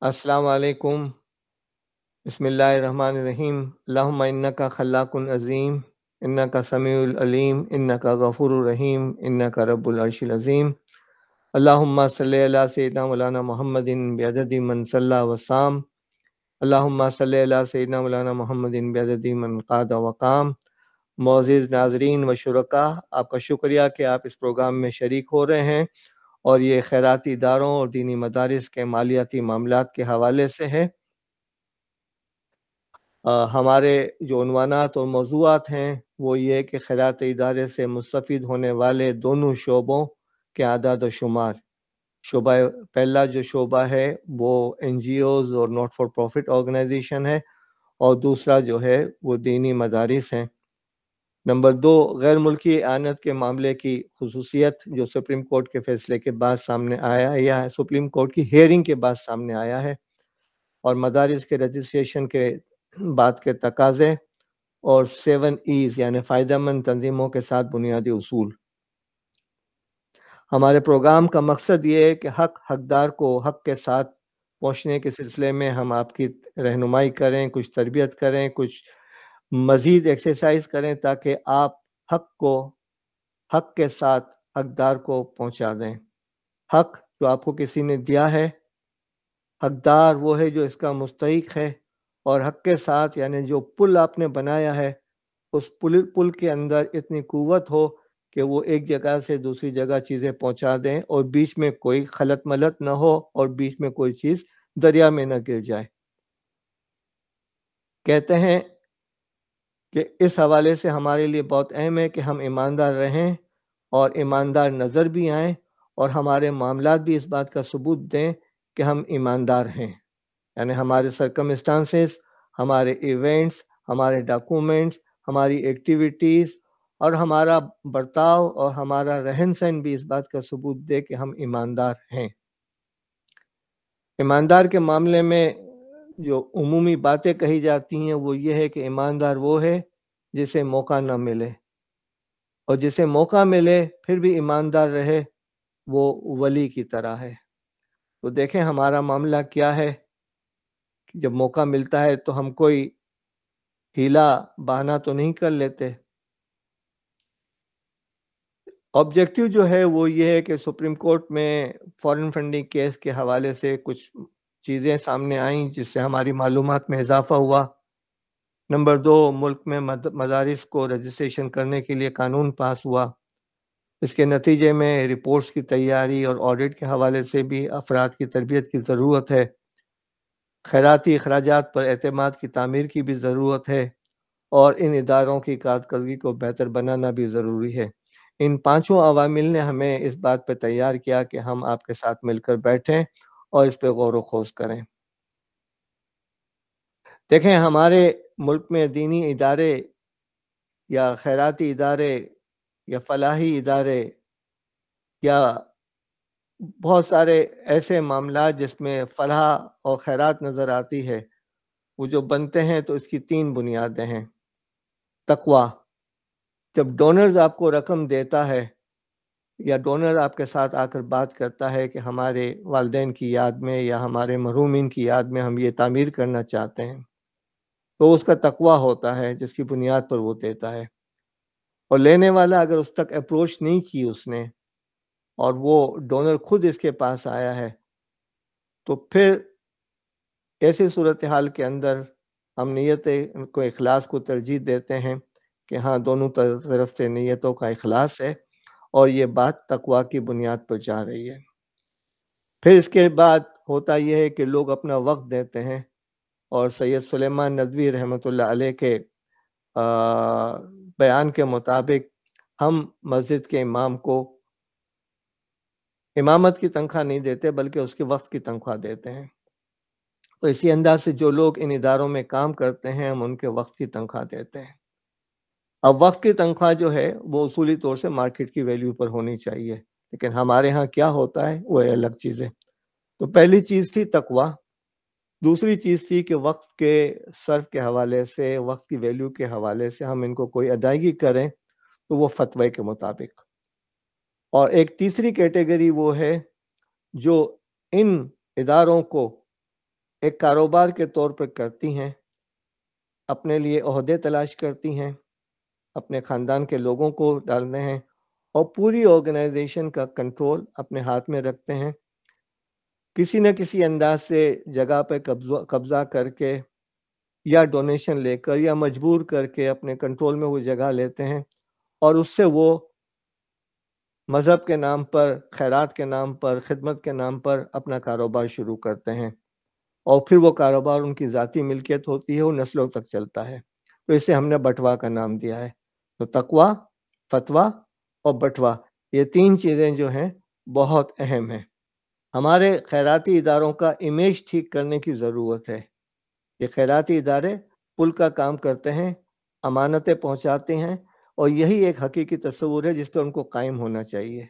السلام علیکم، بسم اللہ الرحمن الرحیم، اللہم انکا خلاق عظیم، انکا سمیع العلیم، انکا غفور الرحیم، انکا رب العرش العظیم۔ اللہم صلی علی سیدنا مولانا محمد بعدد من صلی وسام، اللہم صلی علی سیدنا مولانا محمد بعدد من قاد وقام۔ معزز ناظرین و شرکاء، آپ کا شکریہ کہ آپ اس پروگرام میں شریک ہو رہے ہیں، اور یہ خیراتی اداروں اور دینی مدارس کے مالیاتی معاملات کے حوالے سے ہے۔ ہمارے جو عنوانات اور موضوعات ہیں وہ یہ کہ خیراتی ادارے سے مستفید ہونے والے دونوں شعبوں کے اعداد و شمار۔ شعبہ پہلا جو شعبہ ہے وہ این جی اوز اور ناٹ فار پروفٹ آرگنائزیشن ہے، اور دوسرا جو ہے وہ دینی مدارس ہیں۔ نمبر 2، غیر ملکی اعانت کے معاملے کی خصوصیت جو سپریم کورٹ کے فیصلے کے بعد سامنے آیا ہے، یا سپریم کورٹ کی ہیئرنگ کے بعد سامنے آیا ہے، اور مدارس کے رجسٹریشن کے بعد کے تقاضے، اور 7 ایز یعنی فائدہ مند تنظیموں کے ساتھ بنیادی اصول۔ ہمارے پروگرام کا مقصد یہ ہے کہ حقدار کو حق کے ساتھ پہنچنے کے سلسلے میں ہم آپ کی رہنمائی کریں، کچھ تربیت کریں، کچھ مزید ایکسرسائز کریں، تاکہ آپ حق کے ساتھ حقدار کو پہنچا دیں۔ حق جو آپ کو کسی نے دیا ہے، حقدار وہ ہے جو اس کا مستحق ہے، اور حق کے ساتھ یعنی جو پل آپ نے بنایا ہے، اس پل کے اندر اتنی قوت ہو کہ وہ ایک جگہ سے دوسری جگہ چیزیں پہنچا دیں، اور بیچ میں کوئی خلط ملط نہ ہو، اور بیچ میں کوئی چیز دریا میں نہ گر جائے۔ کہتے ہیں کہ اس حوالے سے ہمارے لیے بہت اہم ہے کہ ہم ایماندار رہیں، اور ایماندار نظر بھی آئیں، اور ہمارے معاملات بھی اس بات کا ثبوت دیں کہ ہم ایماندار ہیں۔ یعنی ہمارے سرکمسٹانسز، ہمارے ایونٹس، ہمارے ڈاکومنٹس، ہماری ایکٹیویٹیز، اور ہمارا برتاؤ اور ہمارا رہن سہن بھی اس بات کا ثبوت دے کہ ہم ایماندار ہیں۔ ایماندار کے معاملے میں جو عمومی باتیں کہی جاتی ہیں وہ یہ ہے کہ ایماندار وہ ہے جسے موقع نہ ملے، اور جسے موقع ملے پھر بھی ایماندار رہے، وہ ولی کی طرح ہے۔ تو دیکھیں ہمارا معاملہ کیا ہے کہ جب موقع ملتا ہے تو ہم کوئی ہیلا بہانہ تو نہیں کر لیتے۔ آبجیکٹیو جو ہے وہ یہ ہے کہ سپریم کورٹ میں فارن فنڈنگ کیس کے حوالے سے کچھ چیزیں سامنے آئیں جس سے ہماری معلومات میں اضافہ ہوا۔ نمبر 2، ملک میں مدارس کو رجسٹریشن کرنے کے لیے قانون پاس ہوا۔ اس کے نتیجے میں رپورٹس کی تیاری اور آڈٹ کے حوالے سے بھی افراد کی تربیت کی ضرورت ہے۔ خیراتی اخراجات پر اعتماد کی تعمیر کی بھی ضرورت ہے، اور ان اداروں کی کارکردگی کو بہتر بنانا بھی ضروری ہے۔ ان پانچوں عوامل نے ہمیں اس بات پہ تیار کیا کہ ہم آپ کے ساتھ مل کر بیٹھیں اور اس پہ غور و خوض کریں۔ دیکھیں ہمارے ملک میں دینی ادارے یا خیراتی ادارے یا فلاحی ادارے یا بہت سارے ایسے معاملات جس میں فلاح اور خیرات نظر آتی ہے، وہ جو بنتے ہیں تو اس کی 3 بنیادیں ہیں۔ تقویٰ، جب ڈونرز آپ کو رقم دیتا ہے یا ڈونر آپ کے ساتھ آ کر بات کرتا ہے کہ ہمارے والدین کی یاد میں یا ہمارے مرحومین کی یاد میں ہم یہ تعمیر کرنا چاہتے ہیں، تو اس کا تقویٰ ہوتا ہے جس کی بنیاد پر وہ دیتا ہے۔ اور لینے والا اگر اس تک اپروچ نہیں کی اس نے، اور وہ ڈونر خود اس کے پاس آیا ہے، تو پھر ایسی صورتحال کے اندر ہم نیت کو اخلاص کو ترجیح دیتے ہیں کہ ہاں دونوں طرف سے نیتوں کا اخلاص ہے، اور یہ بات تقویٰ کی بنیاد پر جا رہی ہے۔ پھر اس کے بعد ہوتا یہ ہے کہ لوگ اپنا وقت دیتے ہیں، اور سید سلیمان ندوی رحمۃ اللہ علیہ کے بیان کے مطابق ہم مسجد کے امام کو امامت کی تنخواہ نہیں دیتے بلکہ اس کے وقت کی تنخواہ دیتے ہیں۔ تو اسی انداز سے جو لوگ ان اداروں میں کام کرتے ہیں ہم ان کے وقت کی تنخواہ دیتے ہیں۔ اب وقت کی تنخواہ جو ہے وہ اصولی طور سے مارکیٹ کی ویلیو پر ہونی چاہیے، لیکن ہمارے ہاں کیا ہوتا ہے وہ الگ چیز ہے۔ تو پہلی چیز تھی تقویٰ، دوسری چیز تھی کہ وقت کے صرف کے حوالے سے، وقت کی ویلیو کے حوالے سے ہم ان کو کوئی ادائیگی کریں تو وہ فتوی کے مطابق۔ اور ایک تیسری کیٹیگری وہ ہے جو ان اداروں کو ایک کاروبار کے طور پر کرتی ہیں، اپنے لیے عہدے تلاش کرتی ہیں، اپنے خاندان کے لوگوں کو ڈالتے ہیں اور پوری آرگنائزیشن کا کنٹرول اپنے ہاتھ میں رکھتے ہیں، کسی نہ کسی انداز سے جگہ پہ قبضہ کر کے یا ڈونیشن لے کر یا مجبور کر کے اپنے کنٹرول میں وہ جگہ لیتے ہیں اور اس سے وہ مذہب کے نام پر، خیرات کے نام پر، خدمت کے نام پر اپنا کاروبار شروع کرتے ہیں اور پھر وہ کاروبار ان کی ذاتی ملکیت ہوتی ہے، وہ نسلوں تک چلتا ہے۔ تو اسے ہم نے بٹوا کا نام دیا ہے۔ تو تقویٰ، فتویٰ اور بٹوا، یہ تین چیزیں جو ہیں بہت اہم ہیں۔ ہمارے خیراتی اداروں کا امیج ٹھیک کرنے کی ضرورت ہے۔ یہ خیراتی ادارے پل کا کام کرتے ہیں، امانتیں پہنچاتے ہیں اور یہی ایک حقیقی تصور ہے جس پہ ان کو قائم ہونا چاہیے۔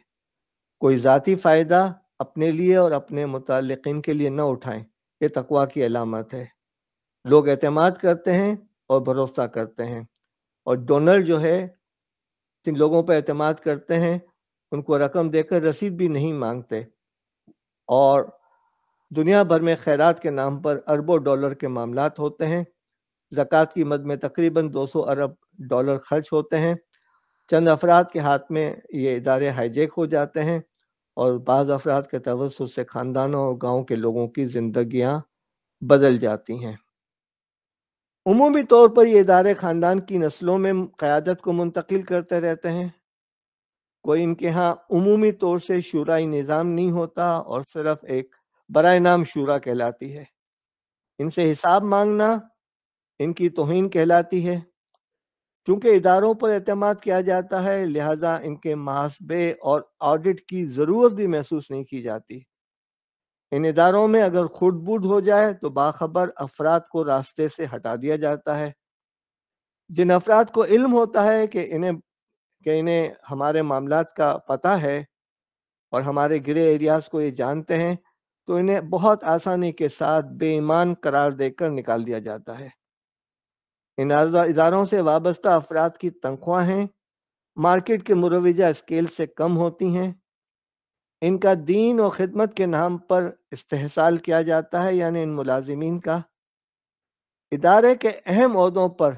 کوئی ذاتی فائدہ اپنے لیے اور اپنے متعلقین کے لیے نہ اٹھائیں، یہ تقویٰ کی علامت ہے۔ لوگ اعتماد کرتے ہیں اور بھروسہ کرتے ہیں، اور ڈونر جو ہے جن لوگوں پہ اعتماد کرتے ہیں ان کو رقم دے کر رسید بھی نہیں مانگتے، اور دنیا بھر میں خیرات کے نام پر اربوں ڈالر کے معاملات ہوتے ہیں۔ زکوٰۃ کی مد میں تقریباً 200 ارب ڈالر خرچ ہوتے ہیں۔ چند افراد کے ہاتھ میں یہ ادارے ہائی جیک ہو جاتے ہیں اور بعض افراد کے توسط سے خاندانوں اور گاؤں کے لوگوں کی زندگیاں بدل جاتی ہیں۔ عمومی طور پر یہ ادارے خاندان کی نسلوں میں قیادت کو منتقل کرتے رہتے ہیں۔ کوئی ان کے ہاں عمومی طور سے شورائی نظام نہیں ہوتا اور صرف ایک برائے نام شورا کہلاتی ہے۔ ان سے حساب مانگنا ان کی توہین کہلاتی ہے۔ چونکہ اداروں پر اعتماد کیا جاتا ہے، لہذا ان کے محاسبے اور آڈٹ کی ضرورت بھی محسوس نہیں کی جاتی۔ ان اداروں میں اگر کھوٹ بوٹ ہو جائے تو باخبر افراد کو راستے سے ہٹا دیا جاتا ہے۔ جن افراد کو علم ہوتا ہے کہ انہیں ہمارے معاملات کا پتہ ہے اور ہمارے گرے ایریاز کو یہ جانتے ہیں، تو انہیں بہت آسانی کے ساتھ بے ایمان قرار دے کر نکال دیا جاتا ہے۔ ان اداروں سے وابستہ افراد کی تنخواہیں مارکیٹ کے مروجہ اسکیل سے کم ہوتی ہیں۔ ان کا دین و خدمت کے نام پر استحصال کیا جاتا ہے، یعنی ان ملازمین کا۔ ادارے کے اہم عہدوں پر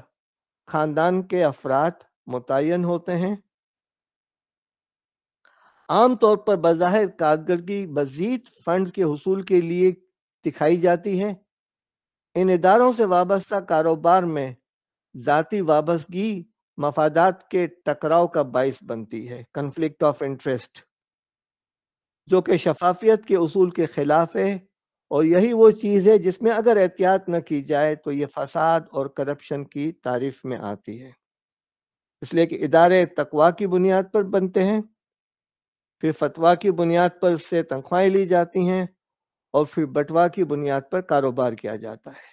خاندان کے افراد متعین ہوتے ہیں۔ عام طور پر بظاہر کارکردگی مزید فنڈز کے حصول کے لیے دکھائی جاتی ہے۔ ان اداروں سے وابستہ کاروبار میں ذاتی وابستگی مفادات کے ٹکراؤ کا باعث بنتی ہے، کنفلکٹ آف انٹرسٹ، جو کہ شفافیت کے اصول کے خلاف ہے، اور یہی وہ چیز ہے جس میں اگر احتیاط نہ کی جائے تو یہ فساد اور کرپشن کی تعریف میں آتی ہے۔ اس لیے کہ ادارے تقویٰ کی بنیاد پر بنتے ہیں، پھر فتویٰ کی بنیاد پر اس سے تنخواہیں لی جاتی ہیں، اور پھر بٹوا کی بنیاد پر کاروبار کیا جاتا ہے۔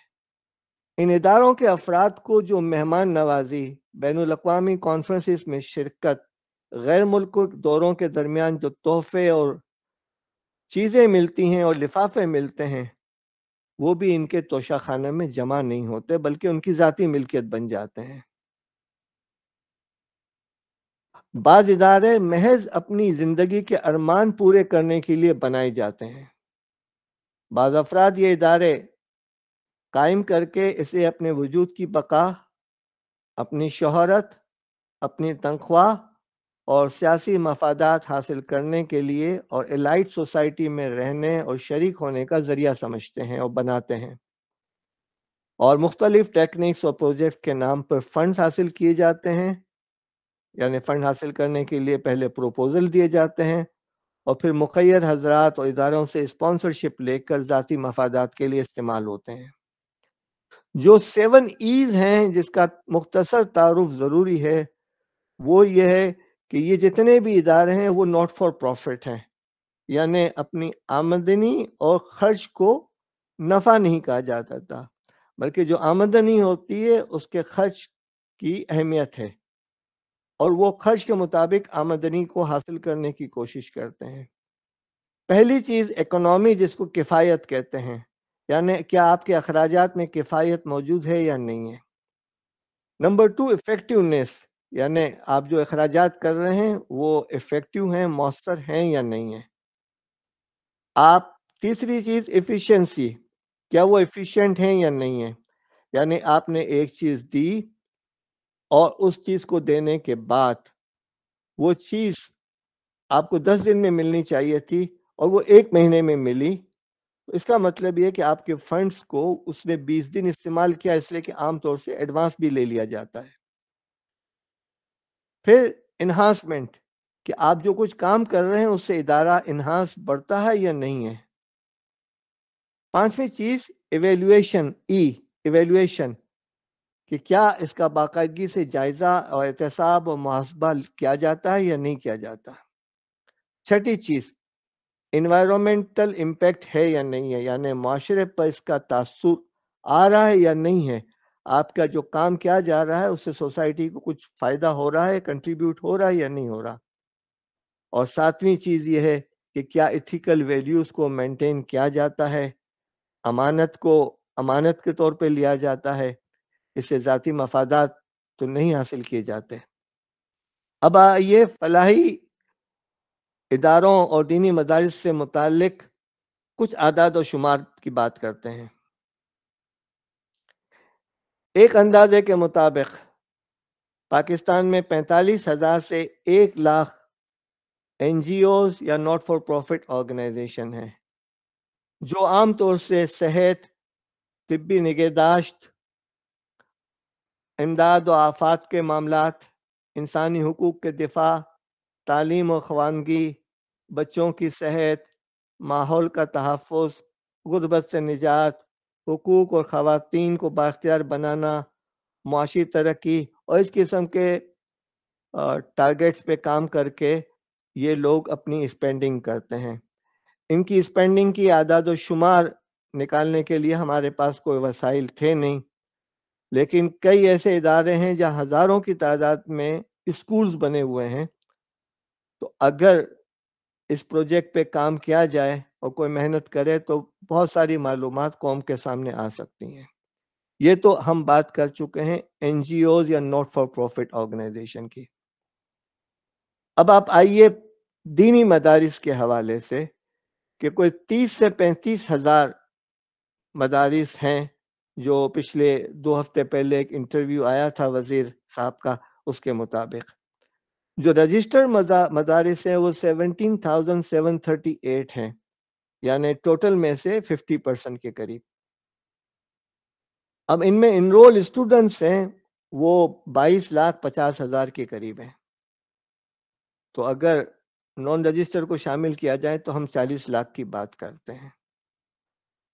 ان اداروں کے افراد کو جو مہمان نوازی، بین الاقوامی کانفرنسز میں شرکت، غیر ملک دوروں کے درمیان جو تحفے اور چیزیں ملتی ہیں اور لفافے ملتے ہیں، وہ بھی ان کے توشہ خانے میں جمع نہیں ہوتے بلکہ ان کی ذاتی ملکیت بن جاتے ہیں۔ بعض ادارے محض اپنی زندگی کے ارمان پورے کرنے کے لیے بنائے جاتے ہیں۔ بعض افراد یہ ادارے قائم کر کے اسے اپنے وجود کی بقا، اپنی شہرت، اپنی تنخواہ اور سیاسی مفادات حاصل کرنے کے لیے اور ایلائٹ سوسائٹی میں رہنے اور شریک ہونے کا ذریعہ سمجھتے ہیں اور بناتے ہیں، اور مختلف ٹیکنیکس اور پروجیکٹس کے نام پر فنڈز حاصل کیے جاتے ہیں۔ یعنی فنڈ حاصل کرنے کے لیے پہلے پروپوزل دیے جاتے ہیں اور پھر مخیر حضرات اور اداروں سے اسپانسرشپ لے کر ذاتی مفادات کے لیے استعمال ہوتے ہیں۔ جو 7 ایز ہیں جس کا مختصر تعارف ضروری ہے، وہ یہ ہے کہ یہ جتنے بھی ادارے ہیں وہ ناٹ فار پروفٹ ہیں، یعنی اپنی آمدنی اور خرچ کو نفع نہیں کہا جاتا تھا، بلکہ جو آمدنی ہوتی ہے اس کے خرچ کی اہمیت ہے، اور وہ خرچ کے مطابق آمدنی کو حاصل کرنے کی کوشش کرتے ہیں۔ پہلی چیز اکنامی، جس کو کفایت کہتے ہیں، یعنی کیا آپ کے اخراجات میں کفایت موجود ہے یا نہیں ہے۔ نمبر 2 افیکٹونیس، یعنی آپ جو اخراجات کر رہے ہیں وہ افیکٹو ہیں، مؤثر ہیں یا نہیں ہیں۔ آپ تیسری چیز ایفیشنسی، کیا وہ ایفیشینٹ ہیں یا نہیں ہیں؟ یعنی آپ نے ایک چیز دی اور اس چیز کو دینے کے بعد وہ چیز آپ کو 10 دن میں ملنی چاہیے تھی اور وہ 1 مہینے میں ملی، اس کا مطلب یہ کہ آپ کے فنڈز کو اس نے 20 دن استعمال کیا، اس لیے کہ عام طور سے ایڈوانس بھی لے لیا جاتا ہے۔ پھر انہانسمنٹ، کہ آپ جو کچھ کام کر رہے ہیں اس سے ادارہ انہانس بڑھتا ہے یا نہیں ہے۔ 5ویں چیز ایویلویشن، ایویلویشن، کہ کیا اس کا باقاعدگی سے جائزہ اور احتساب اور محاسبہ کیا جاتا ہے یا نہیں کیا جاتا۔ 6ٹھی چیز انوائرمنٹل امپیکٹ ہے یا نہیں ہے، یعنی معاشرے پر اس کا تاثر آ رہا ہے یا نہیں ہے، آپ کا جو کام کیا جا رہا ہے اس سے سوسائٹی کو کچھ فائدہ ہو رہا ہے، کنٹریبیوٹ ہو رہا ہے یا نہیں ہو رہا۔ اور 7ویں چیز یہ ہے کہ کیا ایتھیکل ویلیوز کو مینٹین کیا جاتا ہے، امانت کو امانت کے طور پہ لیا جاتا ہے، اس سے ذاتی مفادات تو نہیں حاصل کیے جاتے۔ اب آئیے فلاحی اداروں اور دینی مدارس سے متعلق کچھ اعداد و شمار کی بات کرتے ہیں۔ ایک اندازے کے مطابق پاکستان میں 45,000 سے 1 لاکھ NGOs یا ناٹ فار پروفٹ آرگنائزیشن ہیں، جو عام طور سے صحت، طبی نگہداشت، امداد و آفات کے معاملات، انسانی حقوق کے دفاع، تعلیم و خواندگی، بچوں کی صحت، ماحول کا تحفظ، غربت سے نجات، حقوق اور خواتین کو بااختیار بنانا، معاشی ترقی اور اس قسم کے ٹارگیٹس پہ کام کر کے یہ لوگ اپنی اسپینڈنگ کرتے ہیں۔ ان کی اسپینڈنگ کی اعداد و شمار نکالنے کے لیے ہمارے پاس کوئی وسائل تھے نہیں، لیکن کئی ایسے ادارے ہیں جہاں ہزاروں کی تعداد میں اسکولز بنے ہوئے ہیں۔ تو اگر اس پروجیکٹ پہ کام کیا جائے اور کوئی محنت کرے تو بہت ساری معلومات قوم کے سامنے آ سکتی ہیں۔ یہ تو ہم بات کر چکے ہیں NGOs یا ناٹ فار پروفٹ آرگنائزیشن کی۔ اب آپ آئیے دینی مدارس کے حوالے سے کہ کوئی 30 سے 35,000 مدارس ہیں، جو پچھلے 2 ہفتے پہلے ایک انٹرویو آیا تھا وزیر صاحب کا، اس کے مطابق جو رجسٹر مدارس ہیں وہ 17,738 ہیں، یعنی ٹوٹل میں سے 50% کے قریب۔ اب ان میں انرول اسٹوڈنٹس ہیں وہ 22,50,000 کے قریب ہیں، تو اگر نان رجسٹر کو شامل کیا جائے تو ہم 40 لاکھ کی بات کرتے ہیں۔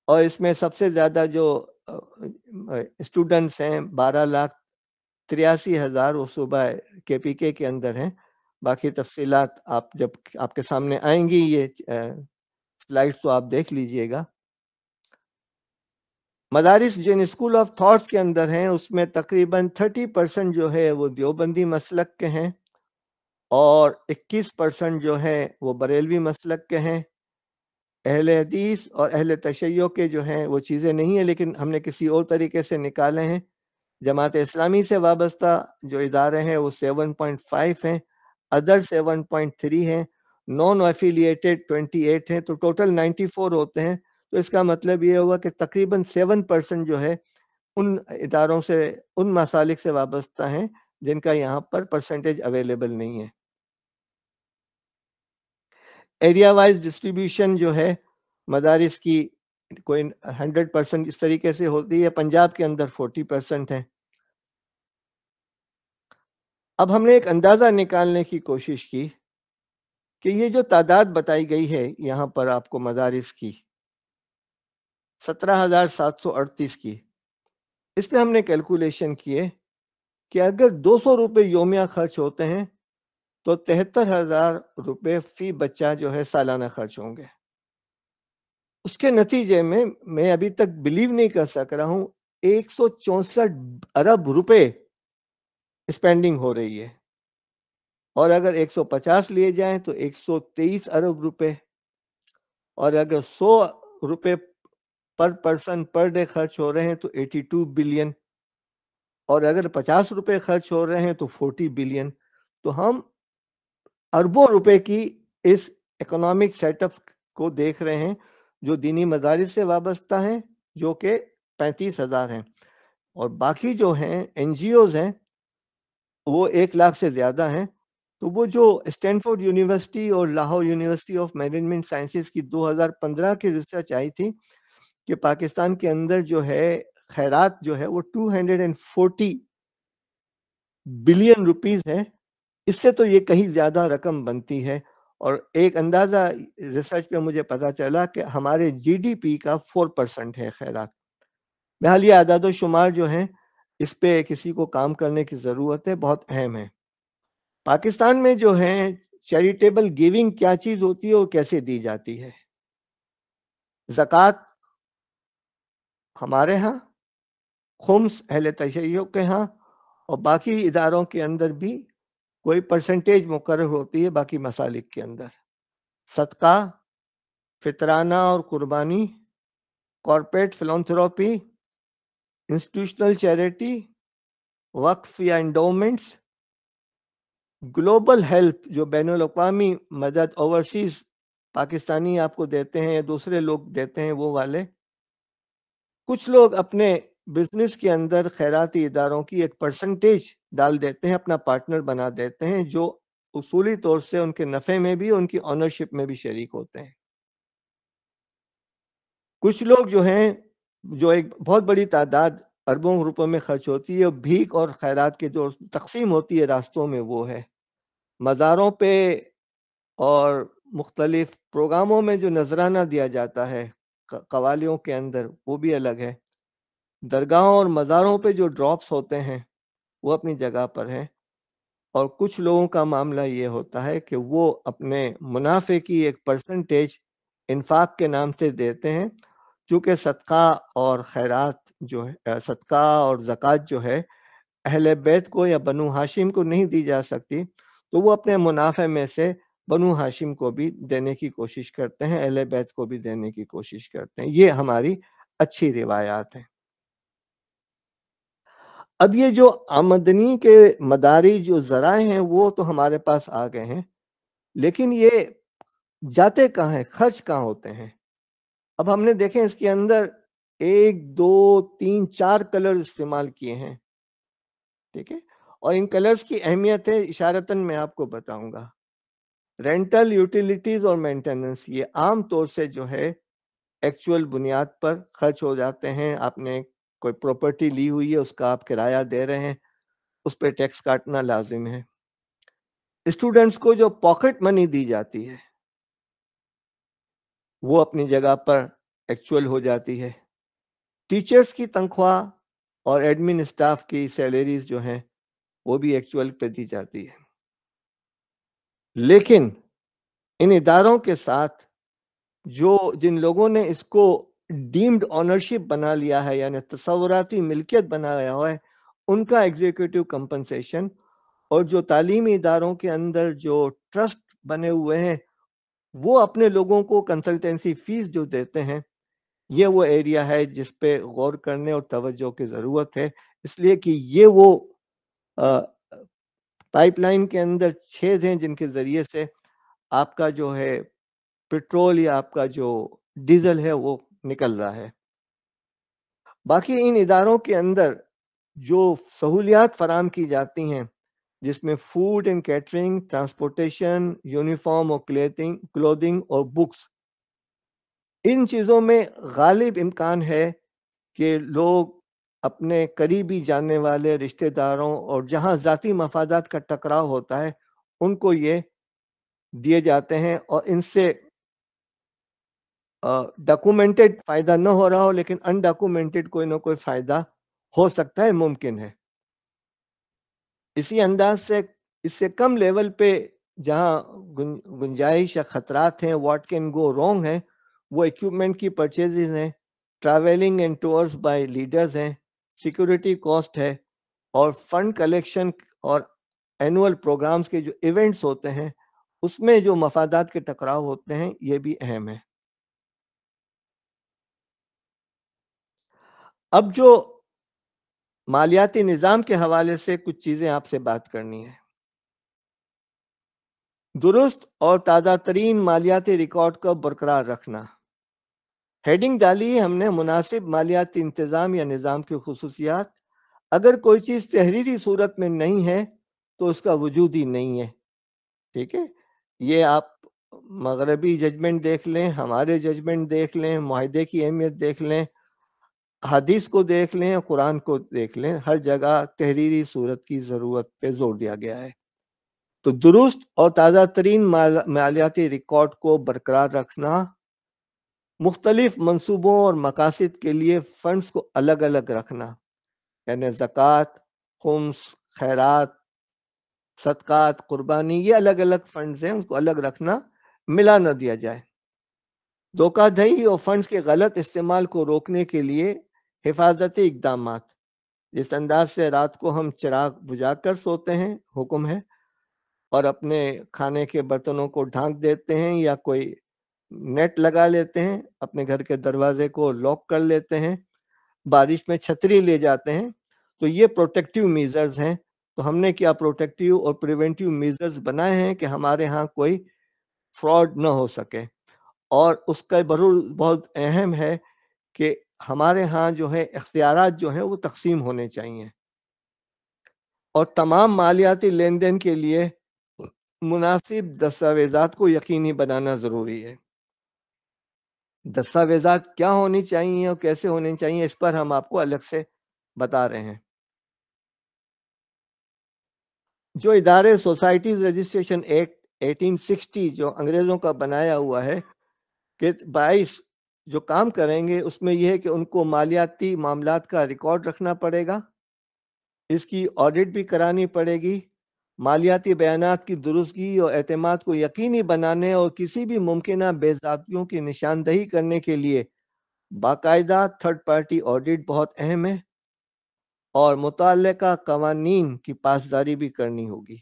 اور اس میں سب سے زیادہ جو اسٹوڈنٹس ہیں 12,83,000 وہ صوبہ KPK کے اندر ہیں۔ باقی تفصیلات آپ جب آپ کے سامنے آئیں گی یہ سلائیڈز تو آپ دیکھ لیجئے گا۔ مدارس جن اسکول آف تھاٹس کے اندر ہیں اس میں تقریباً 30% جو ہے وہ دیوبندی مسلک کے ہیں اور 21% جو ہے وہ بریلوی مسلک کے ہیں۔ اہل حدیث اور اہل تشیع کے جو ہیں وہ چیزیں نہیں ہیں، لیکن ہم نے کسی اور طریقے سے نکالے ہیں۔ جماعت اسلامی سے وابستہ جو ادارے ہیں وہ 7.5 ہیں، ادر 7.3 ہیں، نان ایفیلیٹڈ 28 ہیں، تو ٹوٹل 94 ہوتے ہیں۔ تو اس کا مطلب یہ ہوا کہ تقریباً 7% جو ہے ان اداروں سے، ان مسالک سے وابستہ ہیں جن کا یہاں پر پرسنٹیج اویلیبل نہیں ہے۔ ایریا وائز ڈسٹریبیوشن جو ہے مدارس کی کوئی 100% اس طریقے سے ہوتی ہے۔ پنجاب کے اندر 40% ہے۔ اب ہم نے ایک اندازہ نکالنے کی کوشش کی کہ یہ جو تعداد بتائی گئی ہے یہاں پر آپ کو مدارس کی 17,738 کی، اس پہ ہم نے کیلکولیشن کیے کہ اگر 200 روپے یومیہ خرچ ہوتے ہیں تو 73,000 روپے فی بچہ جو ہے سالانہ خرچ ہوں گے۔ اس کے نتیجے میں میں ابھی تک بلیو نہیں کر سک رہا ہوں 164 ارب روپے اسپینڈنگ ہو رہی ہے، اور اگر 150 لیے جائیں تو 123 ارب روپے، اور اگر 100 روپے پر پرسن پر ڈے خرچ ہو رہے ہیں تو 82 بلین، اور اگر 50 روپے خرچ ہو رہے ہیں تو 40 بلین۔ تو ہم اربوں روپے کی اس اکنامک سیٹ اپ کو دیکھ رہے ہیں جو دینی مدارس سے وابستہ ہیں، جو کہ 35,000 ہیں، اور باقی جو ہیں NGOs ہیں وہ 1 لاکھ سے زیادہ ہیں. تو وہ جو اسٹینفورڈ یونیورسٹی اور Lahore university of management sciences کی 2015 کی ریسرچ آئی تھی کہ پاکستان کے اندر جو ہے خیرات جو ہے وہ 240 بلین روپیز ہے. اس سے تو یہ کہیں زیادہ رقم بنتی ہے، اور ایک اندازہ ریسرچ پہ مجھے پتا چلا کہ ہمارے GDP کا 4% ہے خیرات. بہرحال یہ اعداد و شمار جو ہیں اس پہ کسی کو کام کرنے کی ضرورت ہے، بہت اہم ہے. پاکستان میں جو ہے چیریٹیبل گیونگ کیا چیز ہوتی ہے اور کیسے دی جاتی ہے؟ زکوٰۃ ہمارے ہاں، خمس اہل تشیع کے ہاں، اور باقی اداروں کے اندر بھی کوئی پرسنٹیج مقرر ہوتی ہے باقی مسالک کے اندر. صدقہ، فطرانہ اور قربانی، کارپوریٹ فلانتھراپی، انسٹیٹیوشنل چیریٹی، وقف یا انڈومنٹس، گلوبل ہیلپ جو بین الاقوامی مدد اوورسیز پاکستانی آپ کو دیتے ہیں یا دوسرے لوگ دیتے ہیں وہ والے. کچھ لوگ اپنے بزنس کے اندر خیراتی اداروں کی ایک پرسنٹیج ڈال دیتے ہیں، اپنا پارٹنر بنا دیتے ہیں، جو اصولی طور سے ان کے نفع میں بھی ان کی آنرشپ میں بھی شریک ہوتے ہیں. کچھ لوگ جو ہیں جو ایک بہت بڑی تعداد اربوں روپوں میں خرچ ہوتی ہے، بھیک اور خیرات کے جو تقسیم ہوتی ہے راستوں میں، وہ ہے مزاروں پہ اور مختلف پروگراموں میں جو نذرانہ دیا جاتا ہے قوالیوں کے اندر، وہ بھی الگ ہے. درگاہوں اور مزاروں پہ جو ڈراپس ہوتے ہیں وہ اپنی جگہ پر ہیں. اور کچھ لوگوں کا معاملہ یہ ہوتا ہے کہ وہ اپنے منافع کی ایک پرسنٹیج انفاق کے نام سے دیتے ہیں. چونکہ صدقہ اور خیرات جو ہے، صدقہ اور زکوٰۃ جو ہے اہل بیت کو یا بنو ہاشم کو نہیں دی جا سکتی، تو وہ اپنے منافع میں سے بنو ہاشم کو بھی دینے کی کوشش کرتے ہیں، اہل بیت کو بھی دینے کی کوشش کرتے ہیں. یہ ہماری اچھی روایات ہیں. اب یہ جو آمدنی کے مداری جو ذرائع ہیں وہ تو ہمارے پاس آ گئے ہیں، لیکن یہ جاتے کہاں ہیں، خرچ کہاں ہوتے ہیں؟ اب ہم نے دیکھیں اس کے اندر 1 2 3 4 کلر استعمال کیے ہیں، ٹھیک ہے، اور ان کلرز کی اہمیت ہے اشارتاً میں آپ کو بتاؤں گا. رینٹل، یوٹیلیٹیز اور مینٹیننس، یہ عام طور سے جو ہے ایکچوئل بنیاد پر خرچ ہو جاتے ہیں. آپ نے کوئی پراپرٹی لی ہوئی ہے، اس کا آپ کرایہ دے رہے ہیں، اس پہ ٹیکس کاٹنا لازم ہے. اسٹوڈنٹس کو جو پاکٹ منی دی جاتی ہے وہ اپنی جگہ پر ایکچوئل ہو جاتی ہے. ٹیچرز کی تنخواہ اور ایڈمن اسٹاف کی سیلریز جو ہیں وہ بھی ایکچوئل پہ دی جاتی ہے. لیکن ان اداروں کے ساتھ جن لوگوں نے اس کو ڈیمڈ آنرشپ بنا لیا ہے، یعنی تصوراتی ملکیت بنایا ہوا ہے، ان کا ایگزیکٹو کمپنسیشن، اور جو تعلیمی اداروں کے اندر جو ٹرسٹ بنے ہوئے ہیں وہ اپنے لوگوں کو کنسلٹنسی فیس جو دیتے ہیں، یہ وہ ایریا ہے جس پہ غور کرنے اور توجہ کی ضرورت ہے. اس لیے کہ یہ وہ پائپ لائن کے اندر چھید ہیں جن کے ذریعے سے آپ کا جو ہے پیٹرول یا آپ کا جو ڈیزل ہے وہ نکل رہا ہے. باقی ان اداروں کے اندر جو سہولیات فراہم کی جاتی ہیں، جس میں food and catering, transportation, uniform اور کلودنگ اور بکس، ان چیزوں میں غالب امکان ہے کہ لوگ اپنے قریبی جاننے والے رشتہ داروں اور جہاں ذاتی مفادات کا ٹکراؤ ہوتا ہے ان کو یہ دیے جاتے ہیں، اور ان سے ڈاکومنٹڈ فائدہ نہ ہو رہا ہو لیکن انڈاکومنٹڈ کوئی نہ کوئی فائدہ ہو سکتا ہے، ممکن ہے. اسی انداز سے اس سے کم لیول پہ جہاں گنجائش یا خطرات ہیں، واٹ کین گو رونگ ہیں، وہ ایکوپمنٹ کی پرچیزز ہیں، travelling and tours by leaders ہیں، سیکورٹی کاسٹ ہے، اور فنڈ کلیکشن اور اینول پروگرامز کے جو ایونٹس ہوتے ہیں اس میں جو مفادات کے ٹکراؤ ہوتے ہیں، یہ بھی اہم ہے. اب جو مالیاتی نظام کے حوالے سے کچھ چیزیں آپ سے بات کرنی ہے. درست اور تازہ ترین مالیاتی ریکارڈ کو برقرار رکھنا، ہیڈنگ ڈالی ہے ہم نے مناسب مالیاتی انتظام یا نظام کی خصوصیات. اگر کوئی چیز تحریری صورت میں نہیں ہے تو اس کا وجود ہی نہیں ہے. ٹھیک ہے، یہ آپ مغربی ججمنٹ دیکھ لیں، ہمارے ججمنٹ دیکھ لیں، معاہدے کی اہمیت دیکھ لیں، حدیث کو دیکھ لیں، قرآن کو دیکھ لیں، ہر جگہ تحریری صورت کی ضرورت پہ زور دیا گیا ہے. تو درست اور تازہ ترین مالیاتی ریکارڈ کو برقرار رکھنا، مختلف منصوبوں اور مقاصد کے لیے فنڈز کو الگ الگ رکھنا، یعنی زکوٰۃ، خمس، خیرات، صدقات، قربانی، یہ الگ الگ فنڈز ہیں، اس کو الگ رکھنا، ملا نہ دیا جائے. دھوکہ دہی اور فنڈز کے غلط استعمال کو روکنے کے لیے حفاظتی اقدامات، جس انداز سے رات کو ہم چراغ بجھا کر سوتے ہیں، حکم ہے، اور اپنے کھانے کے برتنوں کو ڈھانک دیتے ہیں یا کوئی نیٹ لگا لیتے ہیں، اپنے گھر کے دروازے کو لاک کر لیتے ہیں، بارش میں چھتری لے جاتے ہیں، تو یہ پروٹیکٹیو میزرز ہیں. تو ہم نے کیا پروٹیکٹیو اور پریونٹیو میزرز بنائے ہیں کہ ہمارے ہاں کوئی فراڈ نہ ہو سکے. اور اس کا بہت اہم ہے کہ ہمارے ہاں جو ہے اختیارات جو ہیں وہ تقسیم ہونے چاہیے، اور تمام مالیاتی لین دین کے لیے مناسب دستاویزات کو یقینی بنانا ضروری ہے. دستاویزات کیا ہونی چاہیے اور کیسے ہونی چاہیے، اس پر ہم آپ کو الگ سے بتا رہے ہیں. جو ادارے سوسائٹیز رجسٹریشن ایکٹ 1860 جو انگریزوں کا بنایا ہوا ہے کہ 22 جو کام کریں گے، اس میں یہ ہے کہ ان کو مالیاتی معاملات کا ریکارڈ رکھنا پڑے گا، اس کی آڈٹ بھی کرانی پڑے گی، مالیاتی بیانات کی درستگی اور اعتماد کو یقینی بنانے اور کسی بھی ممکنہ بے ضابطگیوں کی نشاندہی کرنے کے لیے باقاعدہ تھرڈ پارٹی آڈٹ بہت اہم ہے، اور متعلقہ قوانین کی پاسداری بھی کرنی ہوگی.